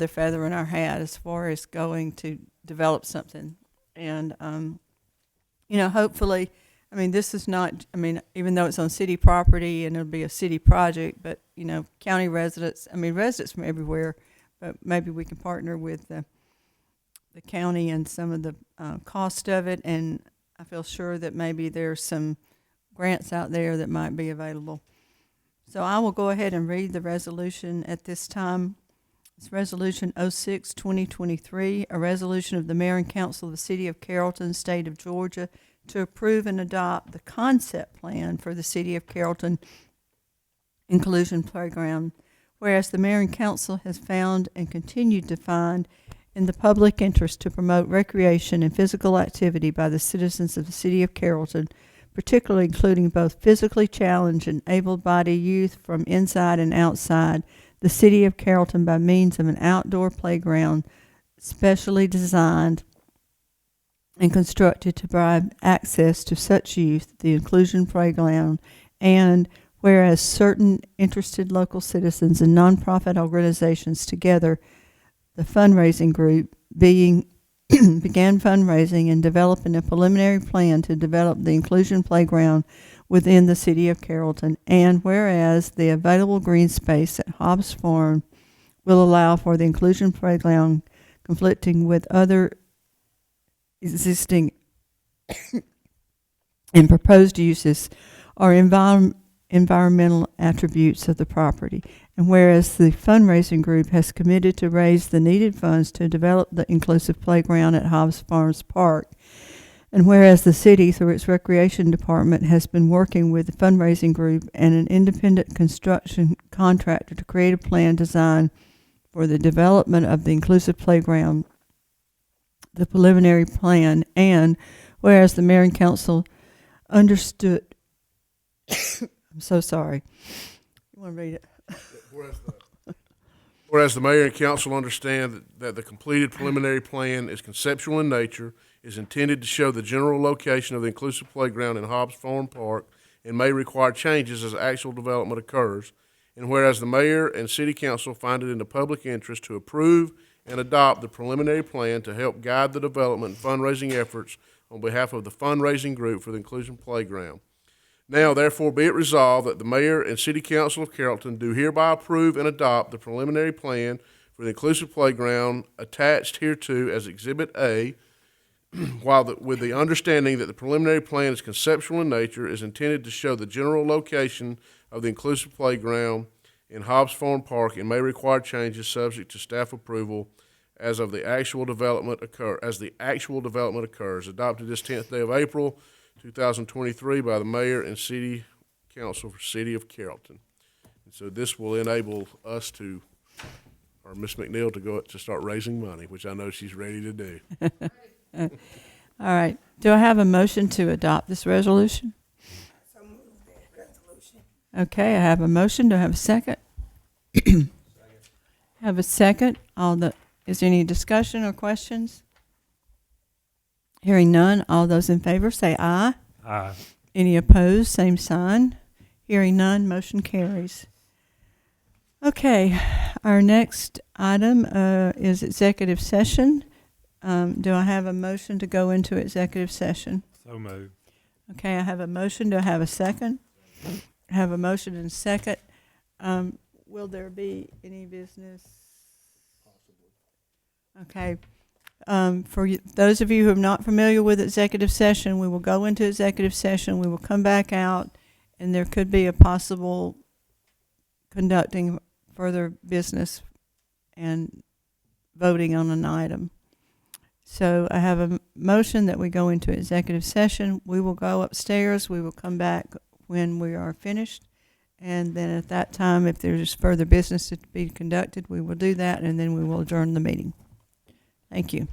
feather in our hat as far as going to develop something. And, hopefully, this is not, even though it's on city property and it'll be a city project, but, county residents, residents from everywhere, but maybe we can partner with the county and some of the cost of it. And I feel sure that maybe there's some grants out there that might be available. So I will go ahead and read the resolution at this time. It's Resolution 06-2023, a resolution of the Mayor and Council of the City of Carrollton, State of Georgia, to approve and adopt the concept plan for the City of Carrollton Inclusion Playground. Whereas the Mayor and Council has found and continued to find in the public interest to promote recreation and physical activity by the citizens of the City of Carrollton, particularly including both physically challenged and able-bodied youth from inside and outside the City of Carrollton by means of an outdoor playground specially designed and constructed to provide access to such youth, the inclusion playground. And whereas certain interested local citizens and nonprofit organizations together, the fundraising group began fundraising and developing a preliminary plan to develop the inclusion playground within the City of Carrollton. And whereas the available green space at Hobbs Farm will allow for the inclusion playground conflicting with other existing and proposed uses or environmental attributes of the property. And whereas the fundraising group has committed to raise the needed funds to develop the inclusive playground at Hobbs Farms Park, and whereas the city, through its recreation department, has been working with the fundraising group and an independent construction contractor to create a plan designed for the development of the inclusive playground, the preliminary plan, and whereas the mayor and council understood, I'm so sorry. You want to read it? Whereas the mayor and council understand that the completed preliminary plan is conceptual in nature, is intended to show the general location of the inclusive playground in Hobbs Farm Park, and may require changes as actual development occurs. And whereas the mayor and city council find it in the public interest to approve and adopt the preliminary plan to help guide the development and fundraising efforts on behalf of the fundraising group for the inclusion playground. Now, therefore, be it resolved that the mayor and city council of Carrollton do hereby approve and adopt the preliminary plan for the inclusive playground attached hereto as Exhibit A, with the understanding that the preliminary plan is conceptual in nature, is intended to show the general location of the inclusive playground, in Hobbs Farm Park and may require changes subject to staff approval as the actual development occurs, adopted this 10th day of April, 2023 by the mayor and city council for City of Carrollton. And so this will enable us to, or Ms. McNeil to start raising money, which I know she's ready to do. All right. Do I have a motion to adopt this resolution? Okay, I have a motion. Do I have a second? Have a second. Is there any discussion or questions? Hearing none, all those in favor say aye. Aye. Any opposed, same sign. Hearing none, motion carries. Okay, our next item is executive session. Do I have a motion to go into executive session? So moved. Okay, I have a motion. Do I have a second? I have a motion and a second. Will there be any business? Okay. Those of you who are not familiar with executive session, we will go into executive session. We will come back out, and there could be a possible conducting further business and voting on an item. So I have a motion that we go into executive session. We will go upstairs. We will come back when we are finished. And then at that time, if there's further business to be conducted, we will do that, and then we will adjourn the meeting. Thank you.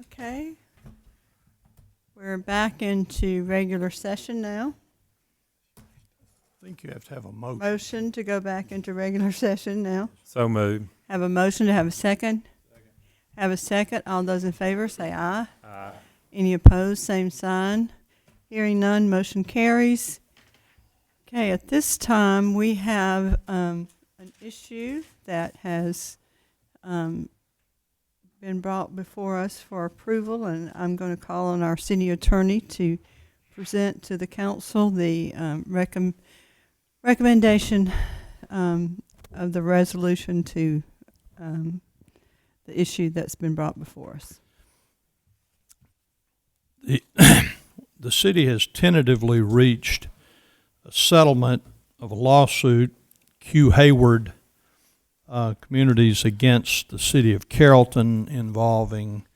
Okay. We're back into regular session now. I think you have to have a motion. Motion to go back into regular session now. So moved. Have a motion to have a second? Have a second. All those in favor say aye. Aye. Any opposed, same sign. Hearing none, motion carries. Okay, at this time, we have an issue that has been brought before us for approval, and I'm going to call on our city attorney to present to the council the recommendation of the resolution to the issue that's been brought before us. The city has tentatively reached a settlement of a lawsuit, Q Hayward Communities against the city of Carrollton, involving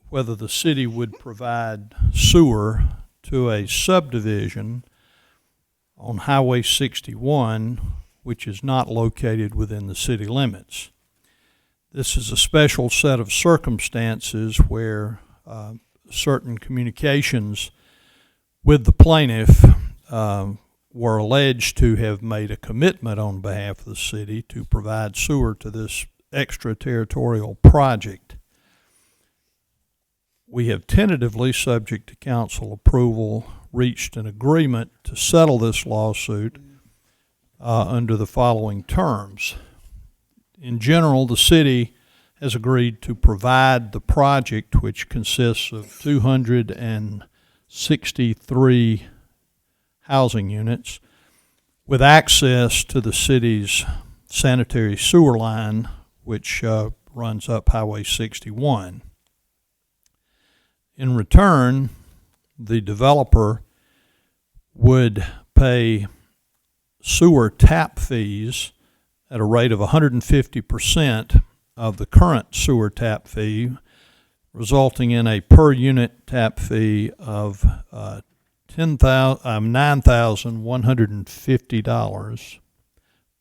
whether the city would provide sewer to a subdivision on Highway 61, which is not located within the city limits. This is a special set of circumstances where certain communications with the plaintiff were alleged to have made a commitment on behalf of the city to provide sewer to this extraterritorial project. We have tentatively, subject to council approval, reached an agreement to settle this lawsuit under the following terms. In general, the city has agreed to provide the project, which consists of 263 housing units, with access to the city's sanitary sewer line, which runs up Highway 61. In return, the developer would pay sewer tap fees at a rate of 150% of the current sewer tap fee, resulting in a per unit tap fee of $9,150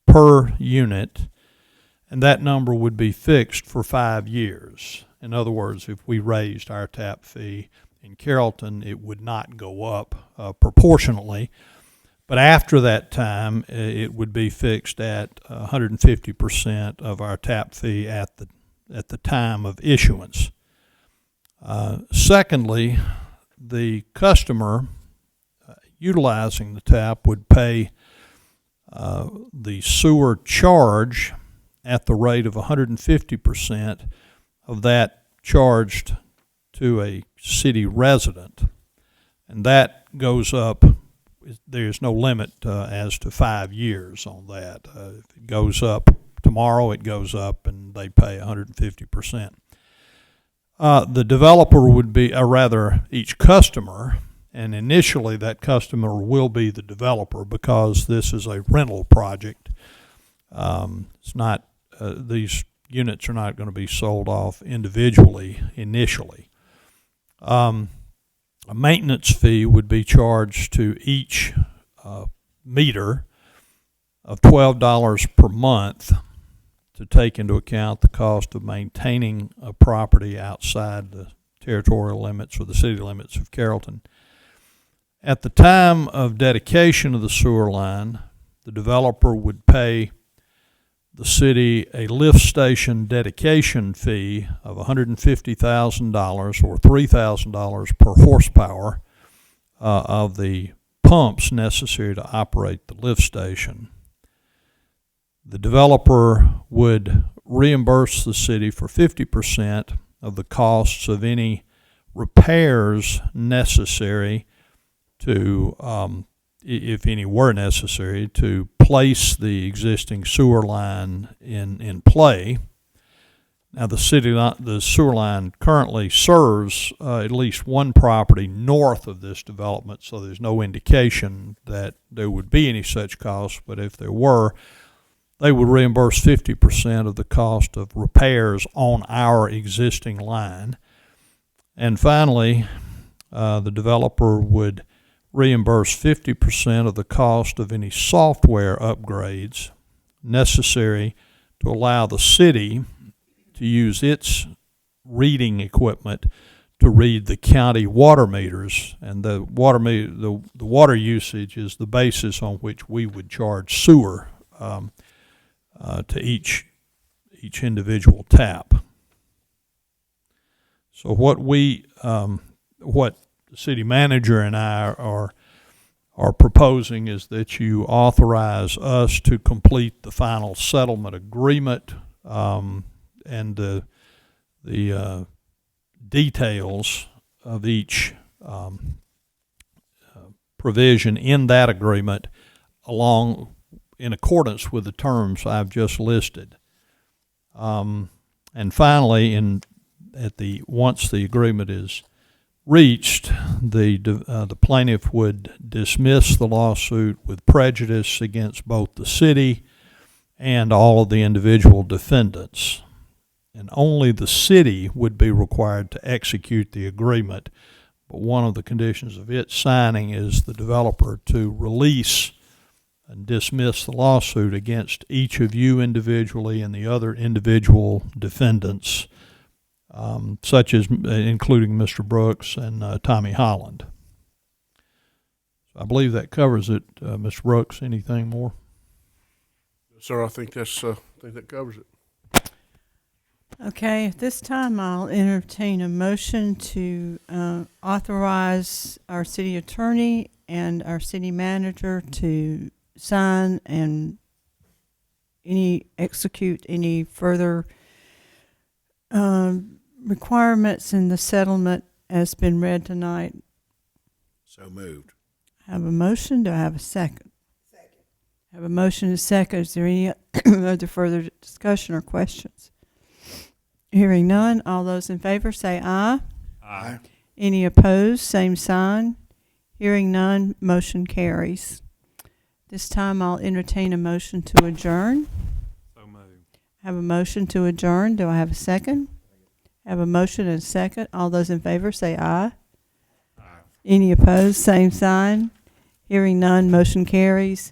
per unit, and that number would be fixed for 5 years. In other words, if we raised our tap fee in Carrollton, it would not go up proportionately. But after that time, it would be fixed at 150% of our tap fee at the time of issuance. Secondly, the customer utilizing the tap would pay the sewer charge at the rate of 150% of that charged to a city resident, and that goes up. There's no limit as to 5 years on that. If it goes up tomorrow, it goes up, and they pay 150%. The developer would be, or rather, each customer, and initially that customer will be the developer because this is a rental project. It's not; these units are not going to be sold off individually initially. A maintenance fee would be charged to each meter of $12 per month to take into account the cost of maintaining a property outside the territorial limits or the city limits of Carrollton. At the time of dedication of the sewer line, the developer would pay the city a lift station dedication fee of $150,000 or $3,000 per horsepower of the pumps necessary to operate the lift station. The developer would reimburse the city for 50% of the costs of any repairs necessary to, if any were necessary, to place the existing sewer line in play. Now, the sewer line currently serves at least one property north of this development, so there's no indication that there would be any such costs, but if there were, they would reimburse 50% of the cost of repairs on our existing line. And finally, the developer would reimburse 50% of the cost of any software upgrades necessary to allow the city to use its reading equipment to read the county water meters, and the water usage is the basis on which we would charge sewer to each individual tap. So what what the city manager and I are proposing is that you authorize us to complete the final settlement agreement, and the details of each provision in that agreement along in accordance with the terms I've just listed. And finally, once the agreement is reached, the plaintiff would dismiss the lawsuit with prejudice against both the city and all of the individual defendants. And only the city would be required to execute the agreement. But one of the conditions of its signing is the developer to release and dismiss the lawsuit against each of you individually and the other individual defendants, such as including Mr. Brooks and Tommy Holland. So I believe that covers it. Mr. Brooks, anything more? Sir, I think that covers it. Okay, at this time, I'll entertain a motion to authorize our city attorney and our city manager to sign and execute any further requirements in the settlement as been read tonight. So moved. I have a motion. Do I have a second? Second. I have a motion and a second. Is there any other further discussion or questions? Hearing none, all those in favor say aye. Aye. Any opposed, same sign. Hearing none, motion carries. This time I'll entertain a motion to adjourn. So moved. I have a motion to adjourn. Do I have a second? I have a motion and a second. All those in favor say aye. Aye. Any opposed, same sign. Hearing none, motion carries.